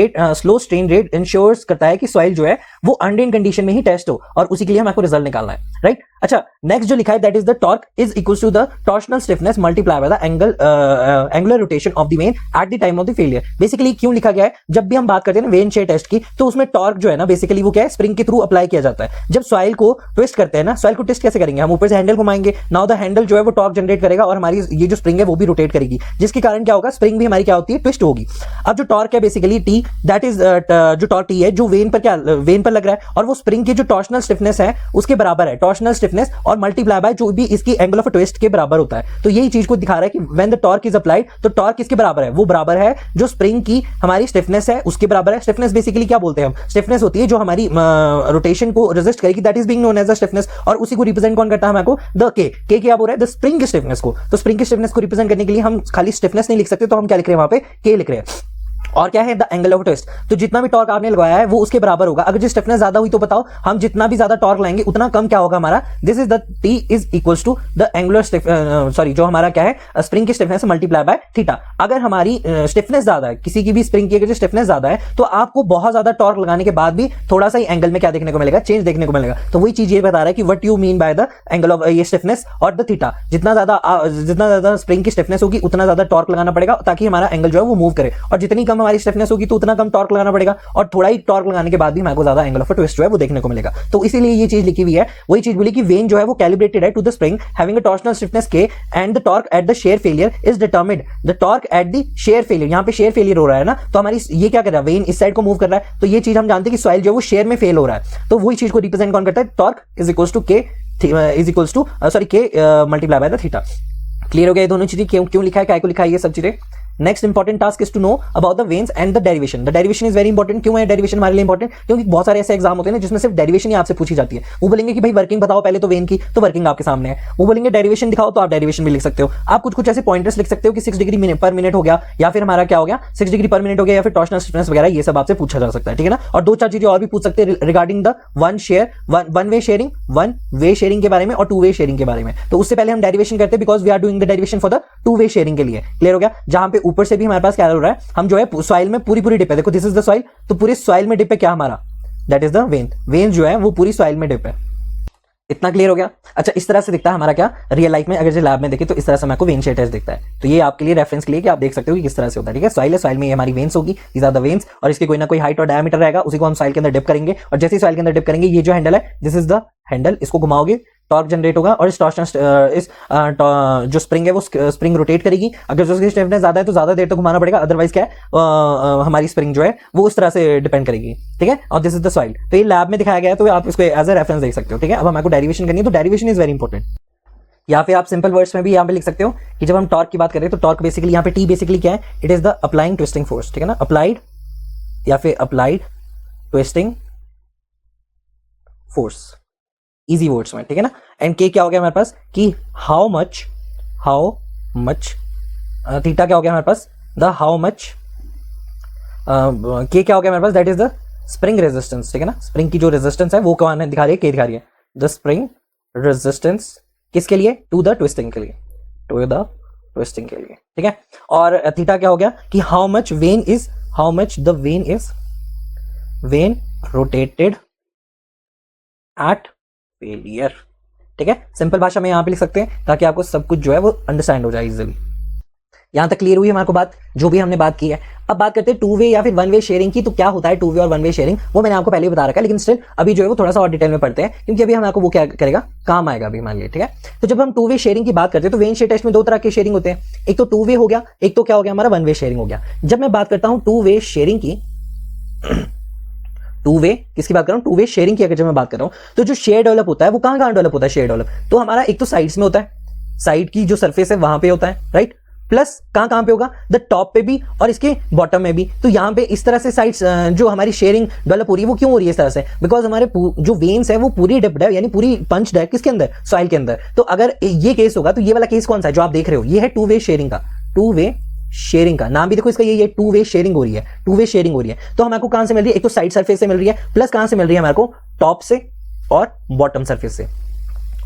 rate ensures करता है कि सॉइल जो है वो अनड्रेन्ड कंडीशन में ही टेस्ट हो, और उसी के लिए हमको रिजल्ट निकालना है, राइट। अच्छा, नेक्स्ट जो लिखा है that is the torque is equal to the torsional stiffness multiply by the angular rotation of the vane at the time of the failure. Basically क्यों लिखा गया है, जब भी हम बात करते हैं ना वेन शेयर टेस्ट की, तो उसमें टॉर्क जो है ना बेसिकली वो क्या है, स्प्रिंग के थ्रू अप्लाई किया जाता है। जब सॉइल को ट्विस्ट करते हैं ना, सॉइल को ट्विस्ट कैसे करेंगे, हम ऊपर से हैंडल घुमाएंगे, नाउ द हैंडल जो है वो टॉर्क जनरेट करेगा और हमारी ये जो स्प्रिंग है वो भी रोटेट करेगी, जिसके कारण क्या होगा, स्प्रिंग भी हमारी क्या होती है, ट्विस्ट होगी। अब जो टॉर्क है बेसिकली T, दैट इज जो टॉर्क T है जो वेन पर लग रहा है, और वो स्प्रिंग की जो टॉर्शनल स्टिफनेस है उसके बराबर है, टॉर्शनल स्टिफनेस और मल्टीप्लाई बाय जो भी इसकी एंगल ऑफ ट्विस्ट के बराबर होता है। तो यही चीज को दिखा रहा है कि when the torque is applied, तो टॉर्क किसके बराबर है, वो बराबर है जो स्प्रिंग की हमारी स्टिफनेस है उसके बराबर है। स्टिफनेस बेसिकली क्या बोलते हैं हम, स्टिफनेस होती है जो हमारी रोटेशन को रेजिस्ट करेगी, that is being known as the stiffness. और उसी को रिप्रेजेंट कौन करता है हमको, द के क्या बोल रहा है, द स्प्रिंग की स्टिफनेस को। तो स्प्रिंग की स्टिफनेस को रिप्रेजेंट करने के लिए हम खाली स्टिफनेस नहीं लिख सकते, तो हम क्या लिख रहे हैं वहां पे, के लिख रहे हैं। और क्या है, द एंगल ऑफ ट्विस्ट। तो जितना भी टॉर्क आपने लगाया है वो उसके बराबर होगा। अगर जो स्टिफनेस ज्यादा हुई तो बताओ, हम जितना भी ज्यादा टॉर्क लाएंगे उतना कम क्या होगा हमारा, this is the T is equals to the angular sorry जो हमारा क्या है स्प्रिंग की स्टिफनेस मल्टीप्लाई बाय थीटा। अगर हमारी स्टिफनेस ज्यादा है, किसी की भी स्प्रिंग की अगर स्टिफनेस ज्यादा है, तो आपको बहुत ज्यादा टॉर्क लगाने के बाद भी थोड़ा सा ही एंगल में क्या देखने को मिलेगा, चेंज देखने को मिलेगा। तो वही चीज ये बता रहा है कि what you mean by the angle of ये स्टिफनेस और द थीटा। जितना ज्यादा स्प्रिंग की स्टिफनेस होगी उतना ज्यादा टॉर्क लगाना पड़ेगा ताकि हमारा एंगल जो है वो मूव करे, और जितनी कम हमारी स्टिफनेस होगी तो उतना कम टॉर्क लगाना पड़ेगा, और थोड़ा ही टॉर्क लगाने के बाद भी हमारे ज्यादा एंगल ऑफ ट्विस्ट जो है वो देखने को मिलेगा। तो इसीलिए ये चीज लिखी हुई है। वही चीज बोली कि वेन जो है वो कैलिब्रेटेड है to the spring having a torsional stiffness K and the torque at the shear failure is determined the torque at the shear failure. यहां पे शेयर फेलियर हो रहा है ना, तो हमारी ये क्या कर रहा है, वेन इस साइड को मूव कर रहा है, तो ये चीज हम जानते हैं कि सॉइल जो है वो शेयर में फेल हो रहा है। तो वही चीज को रिप्रेजेंट कौन करता है, torque is equals to K is equals to K multiply by the theta. Clear हो गया ये दोनों चीजें, क्यों लिखा है, क्या को लिखा है, ये सब चीजें। Next important task is to know about the vanes and the derivation. The derivation is very important. क्यों है डेरिवेशन हमारे लिए इंपॉर्टेंट, क्योंकि बहुत सारे ऐसे एग्जाम होते हैं ना जिसमें सिर्फ डेरिवेशन ही आपसे पूछी जाती है। वो बोलेंगे कि भाई वर्किंग बताओ पहले, तो वेन की तो वर्किंग आपके सामने है। वो बोलेंगे डेरिवेशन दिखाओ, तो आप डेरिवेशन भी लिख सकते हो। आप कुछ ऐसे पॉइंटर्स लिख सकते हो कि 6 डिग्री पर मिनट हो गया, या फिर हमारा क्या हो गया 6 डिग्री पर मिनट हो गया, या फिर टॉर्शनल स्टिफनेस वगैरह, ये सब आपसे पूछा जा सकता है, ठीक है ना। और 2-4 चीजें और भी पूछ सकते हैं regarding the one way shearing के बारे में और 2 वे शेयरिंग के बारे में। तो उससे पहले हम डेरिवेशन करते हैं, because we are doing the derivation for the 2 way shearing के लिए। क्लियर हो गया, जहां पे ऊपर से भी हमारे पास क्या हो रहा है, हम जो है सॉइल में पूरी डिप है, देखो दिस इज द सॉइल, तो पूरे सॉइल में डिप है क्या हमारा, that is the when, when जो है वो पूरी सॉइल में डिप है। इतना क्लियर हो गया। अच्छा, इस तरह से दिखता है हमारा क्या रियल लाइफ में, अगर जो लैब में देखे तो इस तरह से हमारे को वेन शेड टेस्ट दिखता है। तो ये आपके लिए रेफरेंस के लिए कि आप देख सकते हो कि किस तरह से होता है। ठीक है, सॉइल है, सॉइल में ये हमारी वेन्स होगी, दीस आर द वेन्स, और इसके कोई ना कोई हाइट और डायमीटर रहेगा, उसी को हम सॉइल के अंदर डिप करेंगे, और जैसे ही सॉइल के अंदर डिप करेंगे ये जो हैंडल है दिस इज द हैंडल, इसको घुमाओगे टॉर्क जनरेट होगा, और इस जो स्प्रिंग है वो स्प्रिंग रोटेट करेगी। अगर जो उसकी स्टिफनेस ज्यादा है तो ज्यादा देर तक घुमाना पड़ेगा, अदरवाइज क्या है हमारी स्प्रिंग जो है वो उस तरह से डिपेंड करेगी। ठीक है, और दिस इज द सॉइल। तो ये लैब में दिखाया गया है, तो आप इसको एज अ रेफरेंस देख सकते हो। ठीक है, अब हमारे डेरिवेशन करनी है, तो डेरिवेशन इज वेरी इंपॉर्टेंट। या फिर आप सिंपल वर्ड्स में भी यहाँ पे लिख सकते हो कि जब हम टॉर्क की बात करें तो टॉर्क बेसिकली यहाँ पे टी बेसिकली क्या है, it is the applying twisting force. ठीक है ना, अप्लाइड या फिर applied twisting force, easy words में। ठीक है ना, एंड के क्या हो गया हमारे पास कि हाउ मच थीटा क्या हो गया हमारे पास, द हाउ मच के क्या हो गया हमारे पास, that is the spring resistance. ठीक है ना, स्प्रिंग की जो रेजिस्टेंस है वो कौन दिखा रही है, के दिखा रही है, द स्प्रिंग रेजिस्टेंस किसके लिए, टू द ट्विस्टिंग के लिए, टू द ट्विस्टिंग के लिए। ठीक है, और थीटा क्या हो गया कि how much the when rotated eight failure. ठीक है, सिंपल भाषा में यहां पे लिख सकते हैं ताकि आपको सब कुछ जो है वो अंडरस्टैंड हो जाए इजीली। यहां तक क्लियर हुई हमारे को बात, जो भी हमने बात की है। अब बात करते हैं टू वे या फिर वन वे शेयरिंग की। तो क्या होता है टू वे और वन वे शेयरिंग, वो मैंने आपको पहले ही बता रखा है, लेकिन स्टिल अभी जो है वो थोड़ा सा और डिटेल में पढ़ते हैं, क्योंकि अभी हम आपको वो क्या करेगा, काम आएगा अभी मान लिया। ठीक है, तो जब हम टू वे शेयरिंग की बात करते हैं तो वेन शेयर टेस्ट में दो तरह के शेयरिंग होते हैं, एक तो टू वे हो गया, एक तो क्या हो गया हमारा वन वे शेयरिंग हो गया। जब मैं बात करता हूं टू वे शेयरिंग की, टू वे किसकी बात कर रहा हूं, टू वे शेयरिंग की अगर जब मैं बात कर रहा हूं तो जो शेयर डेवलप होता है वो कहां डेवलप होता है, शेयर डेवलप तो हमारा एक तो साइड्स में होता है, साइड की जो सरफेस है वहां पे होता है, राइट, प्लस कहां पे होगा, द टॉप पे भी और इसके बॉटम में भी। तो यहां पे इस तरह से साइड्स जो हमारी शेयरिंग डेवलप हो रही है वो क्यों हो रही है इस तरह से, बिकॉज हमारे जो वेन्स है वो पूरी डिप्ड है, यानी पूरी पंच है किसके अंदर, सॉइल के अंदर। तो अगर ये केस होगा तो ये वाला केस कौन सा है जो आप देख रहे हो, ये है टू वे शेयरिंग का, टू वे शेयरिंग का नाम भी देखो इसका यही है, टू वे शेयरिंग हो रही है, टू वे शेयरिंग हो रही है। तो हमारे को कहां से मिल रही है, एक तो साइड सरफेस से मिल रही है, प्लस कहां से मिल रही है हमारे को, टॉप से और बॉटम सरफेस से,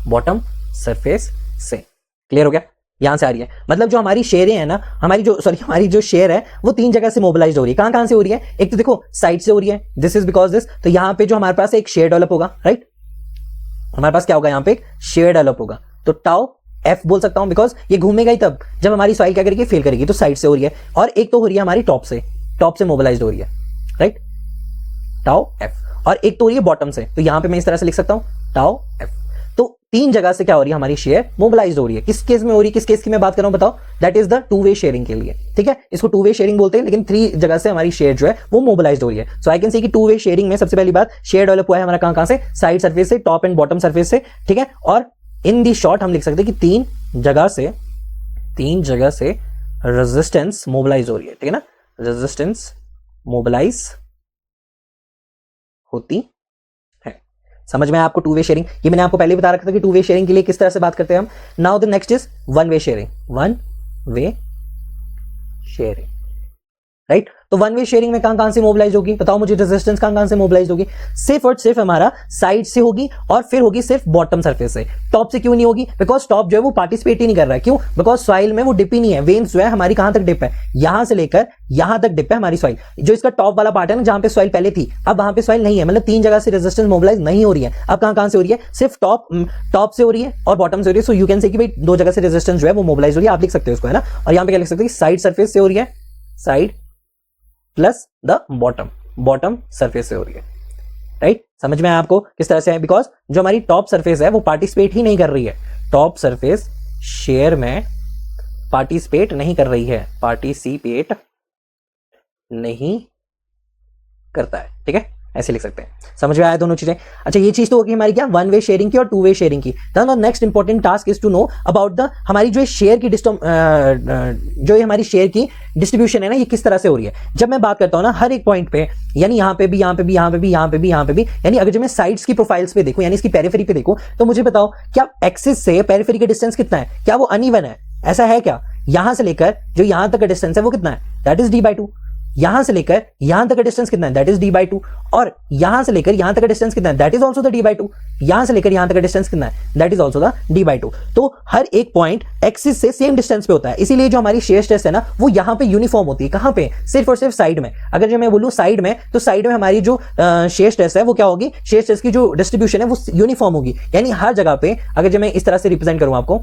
बॉटम सरफेस से। क्लियर हो गया, यहां से आ रही है, मतलब जो हमारी शेयरें है ना, हमारी जो शेयर है वो तीन जगह से मोबिलाइज हो रही है। कहां से हो रही है, एक तो देखो साइड से हो रही है, दिस इज बिकॉज दिस, तो यहां पे जो हमारे पास एक शेयर डेवलप होगा, राइट, हमारे पास क्या होगा, यहां पे एक शेयर डेवलप होगा, तो टाउ एफ बोल सकता हूं, बिकॉज ये घूमेगा ही तब जब हमारी सॉइल क्या करेगी, फेल करेगी। तो साइड से हो रही है, और एक तो हो रही है हमारी टॉप से मोबिलाइज हो रही है, राइट, टाउ एफ, और एक तो हो रही है बॉटम से, तो यहां पे मैं इस तरह से लिख सकता हूं टाउ एफ। तो तीन जगह से क्या हो रही है, हमारी शेयर मोबिलाइज हो रही है। किस केस में हो रही है, किस केस की मैं बात कर रहा हूं बताओ, that is the two way shearing के लिए। ठीक है, इसको टू वे शेयरिंग बोलते हैं, लेकिन थ्री जगह से हमारी शेयर जो है वो मोबिलाइज हो रही है। सो आई कैन सी कि टू वे शेयरिंग में सबसे पहली बात शेयर डेवलप हुआ है हमारा कहां से, साइड सरफेस से, टॉप एंड बॉटम सरफेस से। ठीक है, और इन दी शॉर्ट हम लिख सकते हैं कि तीन जगह से रेजिस्टेंस मोबिलाइज हो रही है। ठीक है ना, रेजिस्टेंस मोबिलाइज होती है। समझ में आपको टू वे शेयरिंग, ये मैंने आपको पहले बता रखा था कि टू वे शेयरिंग के लिए किस तरह से बात करते हैं हम। Now the next is one way sharing, one way sharing, right. तो वन वे शेयरिंग में कहां से मोबिलाइज होगी, बताओ मुझे, रेजिस्टेंस कहां से मोबिलाइज होगी, सिर्फ और सिर्फ हमारा साइड से होगी, और फिर होगी सिर्फ बॉटम सरफेस से। टॉप से क्यों नहीं होगी, बिकॉज टॉप जो है वो पार्टिसिपेट ही नहीं कर रहा है। क्यों, बिकॉज सॉइल में वो डिप ही नहीं है, वेन्स जो है हमारी कहां तक डिप है, यहां से लेकर यहां तक डिप है हमारी सॉइल। जो इसका टॉप वाला पार्ट है ना, जहां पे सॉइल पहले थी, अब वहां पे सॉइल नहीं है, मतलब तीन जगह से रेजिस्टेंस मोबिलाइज नहीं हो रही है। अब कहां से हो रही है, सिर्फ टॉप से हो रही है और बॉटम से हो रही है। सो यू कैन से कि भाई दो जगह से रेजिस्टेंस जो है वो मोबिलाइज हो रही है, आप लिख सकते हो उसको, है ना। और यहां पे क्या लिख सकते हैं, साइड सरफेस से हो रही है, side plus the bottom surface से हो रही है, राइट। समझ में आया आपको किस तरह से है, बिकॉज जो हमारी टॉप सरफेस है वो पार्टिसिपेट ही नहीं कर रही है, टॉप सरफेस शेयर में पार्टिसिपेट नहीं कर रही है, पार्टिसिपेट नहीं करता है। ठीक है, ऐसे लिख सकते हैं। समझ में आया दोनों चीजें। अच्छा, ये चीज तो होगी हमारी क्या, वन वे शेयरिंग की और टू वे शेयरिंग की। The next important task is to know about the हमारी जो शेयर की जो हमारी शेयर की डिस्ट्रीब्यूशन है ना, ये किस तरह से हो रही है। जब मैं बात करता हूं ना हर एक पॉइंट पे, यानी यहां पे भी, यहां पे भी, यहां पे भी, यहां पे भी, यहां पे भी, यानी अगर जब मैं साइड्स की प्रोफाइल्स पे देखूं, यानी इसकी पेरिफेरी पे देखूं, तो मुझे बताओ क्या एक्सिस से पेरिफेरी का डिस्टेंस कितना है, क्या वो अनइवन है, ऐसा है क्या, यहां से लेकर जो यहां तक का डिस्टेंस है वो कितना है, दैट इज d/2। यहां से लेकर यहां तक का डिस्टेंस कितना है, दैट इज d/2, और यहां से लेकर यहां तक का डिस्टेंस कितना है, that is also the d/2, यहां से लेकर यहां तक का डिस्टेंस कितना है, that is also the d/2। तो हर एक पॉइंट एक्सिस से सेम डिस्टेंस पे होता है, इसीलिए जो हमारी शेयर स्ट्रेस है ना वो यहां पे यूनिफॉर्म होती है। कहां पे, सिर्फ और सिर्फ साइड में। अगर जो मैं बोलूं साइड में, तो साइड में हमारी जो शेयर स्ट्रेस है वो क्या होगी, शेयर स्ट्रेस की जो डिस्ट्रीब्यूशन है वो यूनिफॉर्म होगी, यानी हर जगह पे। अगर जो मैं इस तरह से रिप्रेजेंट करूं आपको,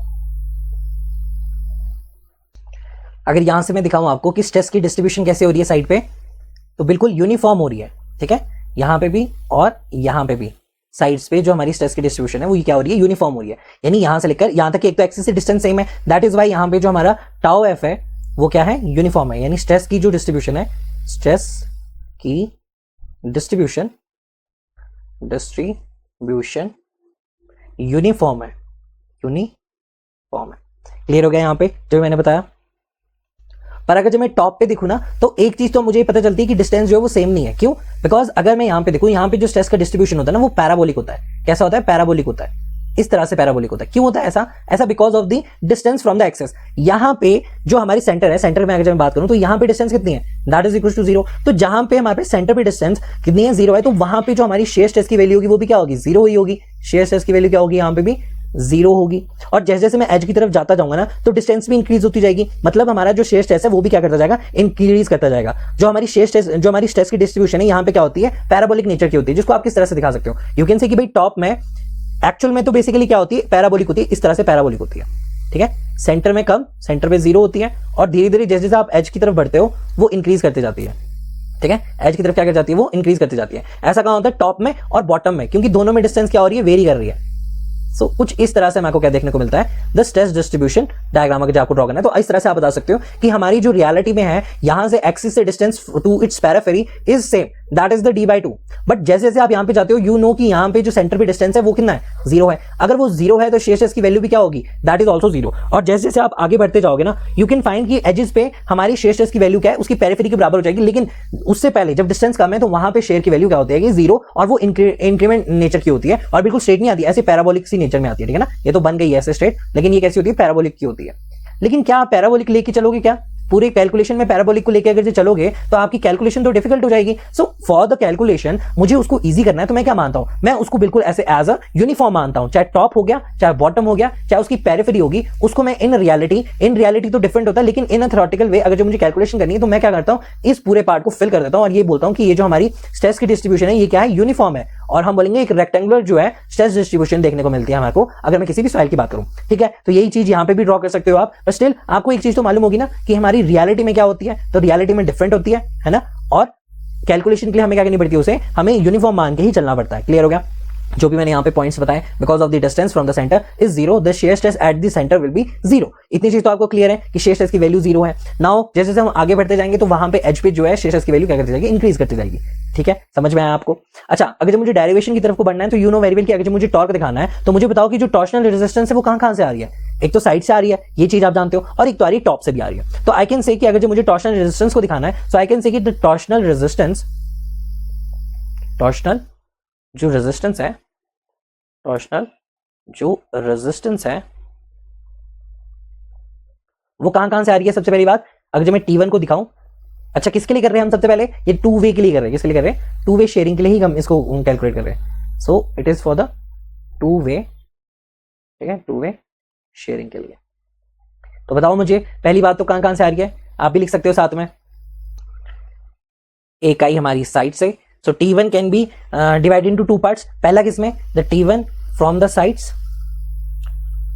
अगर यहां से मैं दिखाऊं आपको कि स्ट्रेस की डिस्ट्रीब्यूशन कैसे हो रही है साइड पे, तो बिल्कुल यूनिफॉर्म हो रही है, ठीक है। यहां पे भी और यहां पे भी साइड्स पे जो हमारी स्ट्रेस की डिस्ट्रीब्यूशन है वो क्या हो रही है, यूनिफॉर्म हो रही है। यानी यहां से लेकर यहां तक एक तो एक्सिस से डिस्टेंस सेम है, दैट इज वाई यहां पे जो हमारा टाउ एफ है वो क्या है, यूनिफॉर्म है। यानी स्ट्रेस की जो डिस्ट्रीब्यूशन है, स्ट्रेस की डिस्ट्रीब्यूशन यूनिफॉर्म है, यूनिफॉर्म है। क्लियर हो गया यहां पे जो मैंने बताया। पर अगर जब मैं टॉप पे देखूं ना, तो एक चीज तो मुझे पता चलती है कि डिस्टेंस जो है वो सेम नहीं है। क्यों? बिकॉज अगर मैं यहां पे देखूं, यहां पे जो स्ट्रेस का डिस्ट्रीब्यूशन होता है ना वो पैराबोलिक होता है। कैसा होता है? पैराबोलिक होता है, इस तरह से पैराबोलिक होता है। क्यों होता है ऐसा because of the distance from the axis. यहां पे जो हमारी सेंटर है, सेंटर में अगर मैं बात करूं तो यहां पे डिस्टेंस कितनी है, दैट इज इक्वल टू 0। तो जहां पे हमारे सेंटर पे डिस्टेंस कितनी है, 0 है, तो वहां पे जो हमारी शेयर स्ट्रेस की वैल्यू होगी वो भी क्या होगी, 0 ही होगी। शेयर स्ट्रेस की वैल्यू क्या होगी, यहां पे भी 0 होगी। और जैसे जैसे मैं एज की तरफ जाता जाऊंगा ना, तो डिस्टेंस भी इंक्रीज होती जाएगी। मतलब हमारा जो शेयर स्ट्रेस है वो भी क्या करता जाएगा, इंक्रीज करता जाएगा। जो हमारी शेयर स्ट्रेस, जो हमारी स्ट्रेस की डिस्ट्रीब्यूशन है यहाँ पे क्या होती है, पैराबोलिक नेचर की होती है। जिसको आप किस तरह से दिखा सकते हो, यू कैन से कि भाई टॉप में एक्चुअल में तो बेसिकली क्या होती है, पैराबोलिक होती है, इस तरह से पैराबोलिक होती है, ठीक है। सेंटर में कम, सेंटर पे 0 होती है, और धीरे धीरे जैसे जैसे आप एज की तरफ बढ़ते हो वो इंक्रीज करती जाती है, ठीक है। एज की तरफ क्या कर जाती है, वो इंक्रीज करती जाती है। ऐसा कहां होता है, टॉप में और बॉटम में, क्योंकि दोनों में डिस्टेंस क्या हो रही है, वेरी कर रही है। सो कुछ इस तरह से आपको क्या देखने को मिलता है, द स्ट्रेस डिस्ट्रीब्यूशन डायग्राम अगर आपको ड्रॉ करना है तो इस तरह से आप बता सकते हो कि हमारी जो रियलिटी में है, यहां से एक्सिस से distance to its periphery is same, that is the d/2। But जैसे जैसे आप यहां पे जाते हो, यू नो कि यहां पे जो सेंटर पे डिस्टेंस है वो कितना है, 0 है। अगर वो 0 है तो शेयर स्ट्रेस की वैल्यू भी क्या होगी, दैट इज ऑल्सो 0। और जैसे जैसे आप आगे बढ़ते जाओगे ना, यू कैन फाइंड कि एजेस पे हमारी शेयर स्ट्रेस की वैल्यू क्या है, उसकी पेरिफेरी के बराबर हो जाएगी। लेकिन उससे पहले जब डिस्टेंस कम है तो वहां पे शेयर की वैल्यू क्या होती है, 0, और वो इंक्रीमेंट नेचर की होती है और बिल्कुल स्ट्रेट नहीं आती, ऐसे पैराबोलिक सी नेचर में आती है, ठीक है ना। ये तो बन गई है ऐसे स्ट्रेट, लेकिन ये कैसी होती है, पैराबोलिक की होती है। लेकिन क्या आप पैराबोलिक लेके चलोगे, क्या पूरे कैलकुलेशन में पैराबोलिक को लेकर अगर चलोगे तो आपकी कैलकुलेशन तो डिफिकल्ट हो जाएगी। सो फॉर द कैलकुलेशन मुझे उसको इजी करना है, तो मैं क्या मानता हूं, मैं उसको बिल्कुल ऐसे एज अ यूनिफॉर्म मानता हूं। चाहे टॉप हो गया, चाहे बॉटम हो गया, चाहे उसकी पेरिफेरी होगी, उसको मैं इन रियलिटी तो डिफरेंट होता है, लेकिन इन अ थ्योरेटिकल वे अगर जो मुझे कैलकुलेशन करनी है तो मैं क्या करता हूं, इस पूरे पार्ट को फिल कर देता हूं और ये बोलता हूं कि ये जो हमारी स्ट्रेस की डिस्ट्रीब्यूशन है ये क्या है, यूनिफॉर्म है। और हम बोलेंगे एक रेक्टेंगुलर जो है स्ट्रेस डिस्ट्रीब्यूशन देखने को मिलती है हमारे को, अगर मैं किसी भी सॉइल की बात करूं, ठीक है। तो यही चीज यहां पे भी ड्रॉ कर सकते हो आप। बट स्टिल आपको एक चीज तो मालूम होगी ना कि हमारी रियलिटी में क्या होती है, तो रियलिटी में डिफरेंट होती है ना। और कैलकुलेशन के लिए हमें क्या करनी पड़ती है, उसे हमें यूनिफॉर्म मान के ही चलना पड़ता है। क्लियर हो गया जो भी मैंने यहाँ पे पॉइंट्स बताए, because of the distance from the centre is 0, the share stress at the centre will be 0। इतनी चीज तो आपको क्लियर है कि शेयर स्ट्रेस की वैल्यू 0 है। नाउ जैसे जैसे हम आगे बढ़ते जाएंगे तो वहां पे एज पे जो है शेयर स्ट्रेस की वैल्यू क्या करती जाएगी, इंक्रीज करती जाएगी, ठीक है। समझ में आया आपको? अच्छा, अगर जब मुझे डेरिवेशन की तरफ को बढ़ना है तो यू नो वेरी वेल कि अगर मुझे टॉर्क दिखाना है तो मुझे बताओ कि जो टॉर्शनल रेजिस्टेंस है वो कहां से आ रही है। एक तो साइड से आ रही है, ये चीज आप जानते हो, और एक तो आ रही है टॉप से भी आ रही है। तो आई कैन से कि अगर जो मुझे टॉर्शनल रेजिस्टेंस को दिखाना है, सो आई कैन से कि द टॉर्शनल रेजिस्टेंस, टॉर्शनल जो रेजिस्टेंस है, टॉर्शनल जो रेजिस्टेंस है वो कहां से आ रही है। सबसे पहली बात, अगर जो मैं T1 को दिखाऊं, अच्छा किसके लिए कर रहे हैं हम, सबसे पहले ये 2 वे के लिए कर रहे हैं। किसके लिए कर रहे हैं, 2 वे शेयरिंग के लिए ही हम इसको कैलकुलेट कर रहे हैं। So it is for the 2 वे, ठीक है, 2 वे शेयरिंग के लिए। तो बताओ मुझे पहली बात तो कहां से आ रही है, आप भी लिख सकते हो साथ में। एक आई हमारी साइड से, सो T1 can be divided into 2 parts. पहला किसमें, the T1 from the sides,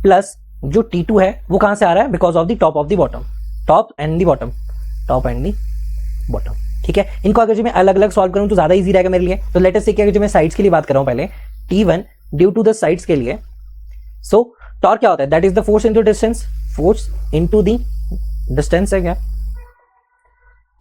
plus जो T2 है वो कहां से आ रहा है, because of the top of the bottom, top and the bottom, top and the bottom, ठीक है। इनको अगर जो मैं अलग अलग सॉल्व करूं तो ज्यादा इजी रहेगा मेरे लिए। तो लेट अस से कि अगर जो मैं साइड्स के लिए बात कर रहा हूं पहले, T1 due to the sides के लिए, सो टॉर्क क्या होता है, that is the force into distance, force into the distance है क्या,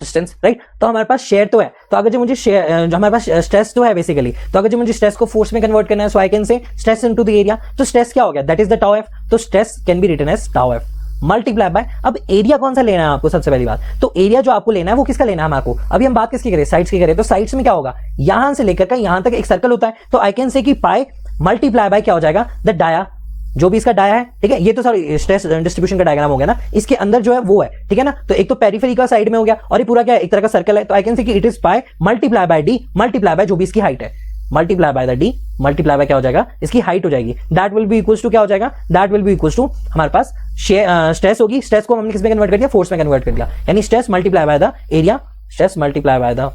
डिस्टेंस, राइट। तो हमारे पास शेयर तो है, तो अगर जो मुझे शेयर, जो हमारे पास स्ट्रेस तो है बेसिकली, तो अगर जो मुझे स्ट्रेस को फोर्स में कन्वर्ट करना है, so I can say stress into the area. तो स्ट्रेस क्या हो गया, that is the tau F. तो stress can be written as tau F multiply by, अब एरिया कौन सा लेना है आपको, सबसे पहली बात तो एरिया जो आपको लेना है वो किसका लेना है हमारे को। अभी हम बात किसकी करें, साइड्स की करें। तो साइड्स में क्या होगा, यहां से लेकर का यहां तक एक सर्कल होता है, तो आई कैन से कि पाई मल्टीप्लाई बाय क्या हो जाएगा, द डाया जो भी इसका डाया है, ठीक है, ये तो सॉरी स्ट्रेस डिस्ट्रीब्यूशन का डायग्राम हो गया ना, इसके अंदर जो है वो है, ठीक है ना। तो एक तो पेरिफेरी का साइड में हो गया और ये पूरा क्या है, एक तरह का सर्कल है। तो आई कैन से कि it is pi multiply by D multiply by जो भी इसकी हाइट है, multiply by the D multiply by क्या हो जाएगा, इसकी हाइट हो जाएगी। That will be equals to क्या हो जाएगा, that will be equals to हमारे पास स्ट्रेस होगी, स्ट्रेस को हमने किस में कन्वर्ट कर दिया, फोर्स में कन्वर्ट कर दिया, यानी stress multiply by the area, stress multiply by the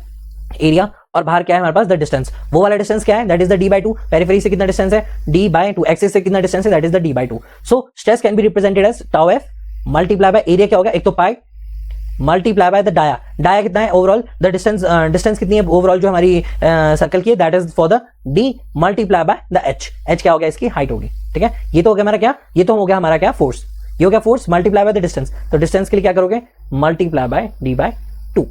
area. और बाहर क्या है हमारे पास, द डिस्टेंस, वो वाला डिस्टेंस क्या है, that is the D by to. Periphery से कितना डिस्टेंस है, डी बाई टू, एक्सिस से कितना डिस्टेंस है, that is the D by two. So stress can be represented as tau F multiply by area, क्या होगा, एक तो pi multiply by the dia, dia कितना है ओवरऑल, द डिस्टेंस, डिस्टेंस कितनी है ओवरऑल जो हमारी सर्कल की है, that is for the D multiply by the H, H क्या हो गया, इसकी हाइट होगी, ठीक है। ये तो हो गया हमारा क्या, ये तो हो गया हमारा क्या, फोर्स, ये हो गया force multiply by the distance. तो डिस्टेंस के लिए क्या करोगे, multiply by D by two.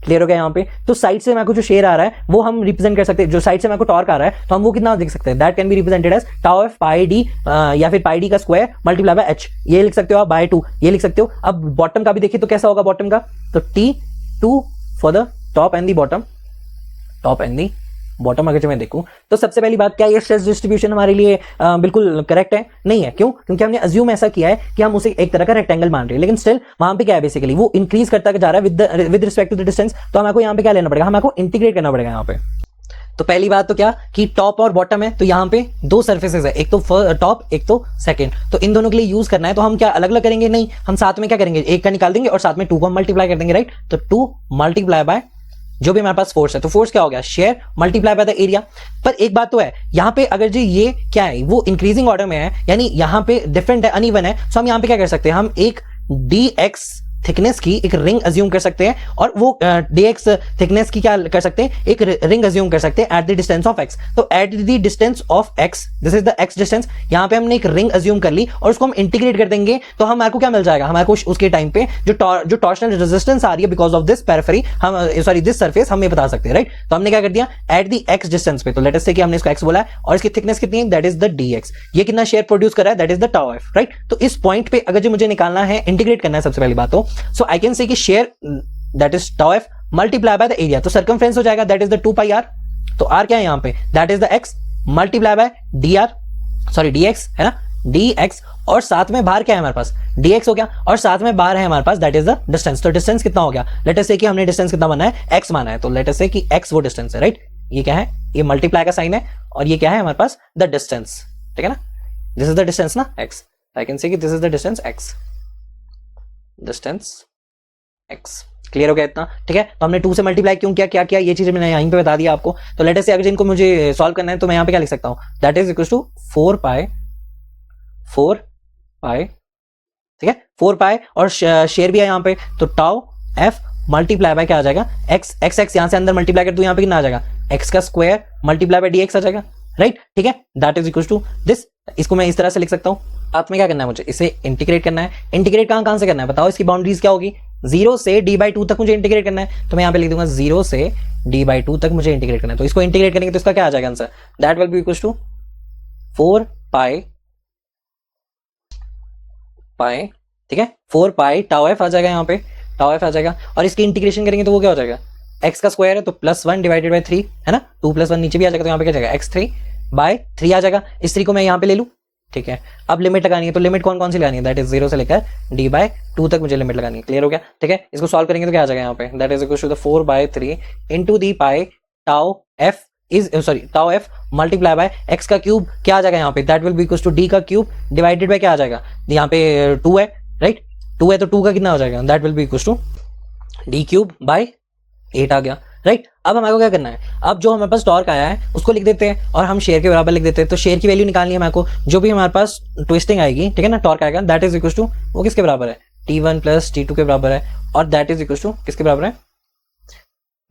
Clear हो गया यहाँ पे। तो साइड से मेरे को जो शेयर आ रहा है वो हम रिप्रेजेंट कर सकते हैं, जो साइड से मेरे को टॉर्क आ रहा है तो हम वो कितना देख सकते हैं, that can be represented as tau F pi D या फिर पाई डी का स्क्वायर मल्टीप्लाई बाय एच, ये लिख सकते हो आप, बाय टू ये लिख सकते हो। अब बॉटम का भी देखिए तो कैसा होगा बॉटम का, तो T two for the top and the bottom, top and the bottom अगर जो मैं देखूं तो सबसे पहली बात क्या, ये स्ट्रेस डिस्ट्रीब्यूशन हमारे लिए बिल्कुल करेक्ट है, नहीं है, क्यों, क्योंकि हमने अज्यूम ऐसा किया है कि हम उसे एक तरह का रेक्टेंगल मान रहे हैं, लेकिन स्टिल वहां पे क्या है, बेसिकली वो इंक्रीज करता जा रहा है with respect to the distance. तो हमको यहाँ पे क्या लेना पड़ेगा, हमको इंटीग्रेट करना पड़ेगा यहाँ पे। तो पहली बात तो क्या कि टॉप और बॉटम है, तो यहाँ पे दो सर्फेसेस है, एक तो टॉप एक तो सेकंड, तो इन दोनों के लिए यूज करना है। तो हम क्या अलग अलग करेंगे, नहीं, हम साथ में क्या करेंगे, एक का निकाल देंगे और साथ में टू को हम मल्टीप्लाई कर देंगे, राइट। तो टू मल्टीप्लाई बाय जो भी हमारे पास फोर्स है, तो फोर्स क्या हो गया, share multiply by the area. पर एक बात तो है यहाँ पे, अगर जी ये क्या है, वो इंक्रीजिंग ऑर्डर में है, यानी यहाँ पे डिफरेंट है, अनइवन है, तो हम यहाँ पे क्या कर सकते हैं, हम एक डी एक्स थिकनेस की एक रिंग अज्यूम कर सकते हैं, और वो dx थिकनेस की क्या कर सकते हैं, एक रिंग अज्यूम कर सकते हैं at the distance of x। तो at the distance of x, this is the x distance, यहाँ पे हमने एक रिंग अज्यूम कर ली और उसको हम इंटीग्रेट कर देंगे, तो हमारे को क्या मिल जाएगा, हमारे को उसके टाइम पे जो टॉर्शनल रेजिस्टेंस आ रही है बिकॉज ऑफ दिस पेरिफेरी, हम सॉरी दिस सरफेस, हम ये बता सकते हैं, राइट। तो हमने क्या कर दिया एट द x डिस्टेंस पे, तो लेट अस से कि हमने इसको x बोला है और इसकी थिकनेस कितनी है, दैट इज द dx, ये कितना शेयर प्रोड्यूस कर रहा है, that is the tau F, right. तो इस पॉइंट पे अगर जो मुझे निकालना है, इंटीग्रेट करना है सबसे पहली बात तो, सो आई कैन से कि shear that is tau F multiply by the area, तो सर्कमफ्रेंस हो जाएगा that is the 2 pi R, तो आर क्या है यहाँ पे, that is the x multiply by D R, sorry dx है ना, dx, और साथ में बाहर क्या है हमारे पास, dx हो गया, और साथ में बाहर है हमारे पास दैट इज द डिस्टेंस। तो डिस्टेंस कितना हो गया, लेट अस से कि हमने डिस्टेंस कितना माना है, x माना है, तो लेट अस से कि x वो डिस्टेंस है, राइट। ये क्या है, ये मल्टीप्लाई का साइन है, और ये क्या है हमारे पास, द डिस्टेंस, ठीक है ना, दिस इज द डिस्टेंस ना x, आई कैन से कि this is the distance x, distance x। Clear हो गया इतना, ठीक है। तो हमने 2 से मल्टीप्लाई क्यों किया, क्या किया, ये चीजें मैंने यहीं पे बता दिया आपको। तो लेट अस से अगर इनको मुझे सॉल्व करना है तो मैं यहाँ पे क्या लिख सकता हूँ, that is equal to 4 pi, ठीक है, 4 पाई, और शेयर भी है यहाँ पे, तो टाउ एफ मल्टीप्लाई बाय क्या आ जाएगा, एक्स, एक्स एक्स यहाँ से अंदर मल्टीप्लाई कर, तो यहाँ पे कितना आ जाएगा, एक्स का square multiply by D X आ जाएगा, राइट, ठीक है। That is equal to this, इसको मैं इस तरह से लिख सकता हूँ। साथ में क्या करना है मुझे, इसे इंटीग्रेट करना है। इंटीग्रेट कहाँ से करना है बताओ, इसकी बाउंड्रीज क्या होगी, 0 से d बाई 2 तक मुझे इंटीग्रेट करना है, तो मैं यहाँ पे लिख दूंगा 0 से d बाई 2 तक मुझे इंटीग्रेट करना है। तो इसको इंटीग्रेट करेंगे तो इसका क्या आ जाएगा answer, that will be equal to 4 pi, ठीक है, 4 पाई टाउ एफ आ जाएगा, यहाँ पे टाउ एफ आ जाएगा, और इसकी इंटीग्रेशन करेंगे तो वो क्या हो जाएगा, x का स्क्वायर है तो +1 डिवाइडेड बाई 3 है ना, 2 + 1 नीचे भी आ जाएगा, तो यहाँ पे क्या जाएगा x3 बाई 3 आ जाएगा। इस 3 को मैं यहाँ पे ले लूँ, ठीक है। अब लिमिट लगानी है, तो लिमिट कौन कौन सी लगानी है, दैट इज 0 से लेकर d बाई 2 तक मुझे लिमिट लगानी है। क्लियर हो गया, ठीक है। इसको सॉल्व करेंगे तो क्या आ जाएगा यहाँ पे, that is equal to the 4 by 3 into the pi tau F is sorry tau F multiply by x का क्यूब क्या आ जाएगा यहाँ पे, that will be equal to d का क्यूब डिवाइडेड बाय क्या आ जाएगा, यहाँ पे 2 है, राइट, 2 है तो 2 का कितना हो जाएगा, that will be equal to d cube by 8 आ गया, राइट। अब हमारे को क्या करना है, अब जो हमारे पास टॉर्क आया है उसको लिख देते हैं और हम शेयर के बराबर लिख देते हैं। तो शेयर की वैल्यू निकालनी है हमारे को, जो भी हमारे पास ट्विस्टिंग आएगी, ठीक है ना, टॉर्क आएगा, दैट इज इक्वल टू वो किसके बराबर है, T1 प्लस T2 के बराबर है, और दैट इज इक्वल टू किसके बराबर है,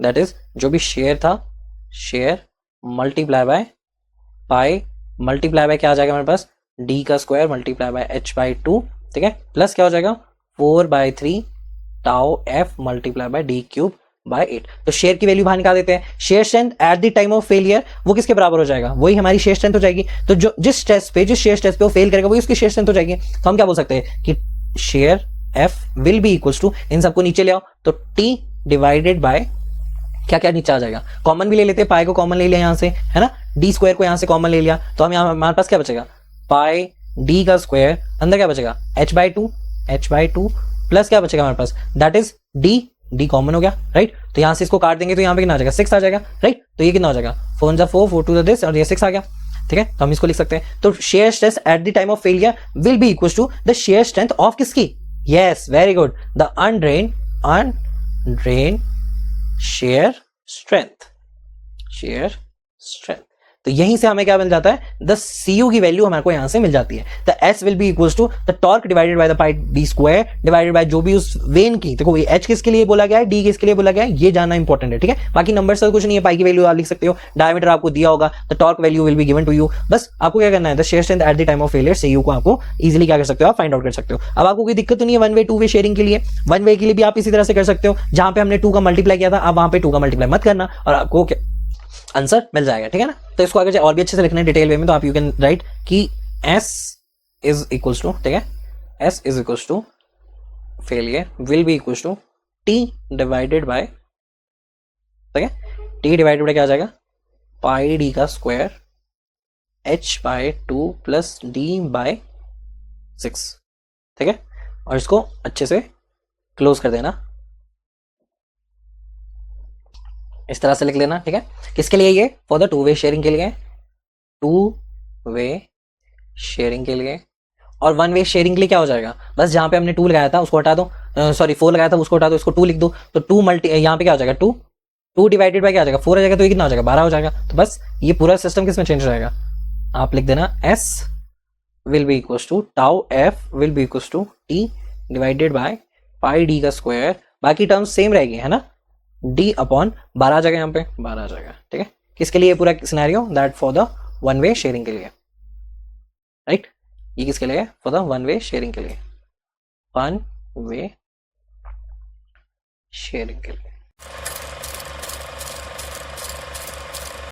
दैट इज जो भी शेयर था, share multiply by pi multiply by क्या आ जाएगा हमारे पास, d का square multiply bye h by 2, ठीक है, प्लस क्या हो जाएगा 4 by 3 tau F multiply bye d cube by 8। तो शेयर की वैल्यू बाहर निकाल देते हैं। Share strength at the time of failure वो किसके बराबर हो जाएगा, वही हमारी शेयर स्ट्रेंथ हो जाएगी। तो जो जिस शेयर स्ट्रेस पे वो फेल करेगा वही उसकी शेयर स्ट्रेंथ हो जाएगी। तो हम क्या बोल सकते हैं कि shear F will be equals to, इन सबको नीचे ले आओ, तो टी डिवाइडेड बाय क्या क्या नीचे आ जाएगा, कॉमन भी ले लेते हैं, पाई को कॉमन ले लिया यहाँ से, है ना, डी स्क्वायर को यहाँ से कॉमन ले लिया, तो हम यहाँ हमारे पास क्या बचेगा, पाई डी का स्क्वायर, अंदर क्या बचेगा h/2 प्लस क्या बचेगा हमारे पास, दैट इज डी कॉमन हो गया, राइट। तो यहाँ से इसको काट देंगे तो यहाँ पे कितना आ जाएगा 6 आ जाएगा, राइट। तो ये कितना हो जाएगा 4 × 4 4 2 दिस और ये 6 आ गया, ठीक है। तो हम इसको लिख सकते हैं। तो shear stress at the time of failure will be equal to the shear strength of किसकी, yes very good, the undrained shear strength. तो यहीं से हमें क्या मिल जाता है, द CU की वैल्यू हमारे को यहां से मिल जाती है। The S will be equals to the torque divided by the pi D square divided by जो भी उस वेन की, देखो ये H किसके लिए बोला गया है, D किसके लिए बोला गया है, ये जानना इंपॉर्टेंट है, ठीक है। बाकी नंबर से कुछ नहीं है, पाई की वैल्यू आप लिख सकते हो, डायमीटर आपको दिया होगा, the torque value will be given to you. बस आपको क्या करना है, the shear strength at the time of failure CU को आपको इजीली क्या कर सकते हो, आप फाइंड आउट कर सकते हो। अब आपको कोई दिक्कत तो नहीं है 1 वे 2 वे शेयरिंग के लिए, 1 वे के लिए भी आप इसी तरह से कर सकते हो, जहां पे हमने 2 का मल्टीप्लाई किया था आप वहां पे 2 का मल्टीप्लाई मत करना और आपको आंसर मिल जाएगा, ठीक है ना। तो इसको आगे और भी अच्छे से लिखना है डिटेल वे में, तो आप यू कैन राइट कि S इज इक्वल्स टू, ठीक है, S is equals to failure will be equals to T divided by, ठीक है, T डिवाइडेड बाय क्या आ जाएगा पाई डी का स्क्वायर h/2 प्लस d/6, ठीक है। और इसको अच्छे से क्लोज कर देना, इस तरह से लिख लेना, ठीक है। किसके लिए, ये फॉर द 2 वे शेयरिंग के लिए, 2 वे शेयरिंग के लिए। और 1 वे शेयरिंग के लिए क्या हो जाएगा, बस जहां पे हमने 2 लगाया था उसको हटा दो, सॉरी 4 लगाया था उसको हटा दो, इसको 2 लिख दो, तो 2 मल्टी यहाँ पे क्या हो जाएगा 2 डिवाइडेड बाय क्या आ जाएगा 4 आ जाएगा, तो ये कितना हो जाएगा 12 हो जाएगा। तो बस ये पूरा सिस्टम किसमें चेंज हो जाएगा, आप लिख देना S will be equals to tau F will be equals to T divided by pi D का स्क्वायर, बाकी टर्म्स सेम रहेगी, है ना, D/12 आ जाएगा, यहाँ पे 12 आ जाएगा, ठीक है। किसके लिए पूरा scenario, that for the 1 way shearing के लिए, राइट। ये किसके लिए, फॉर द 1 वे शेयरिंग के लिए, 1 वे शेयरिंग के लिए।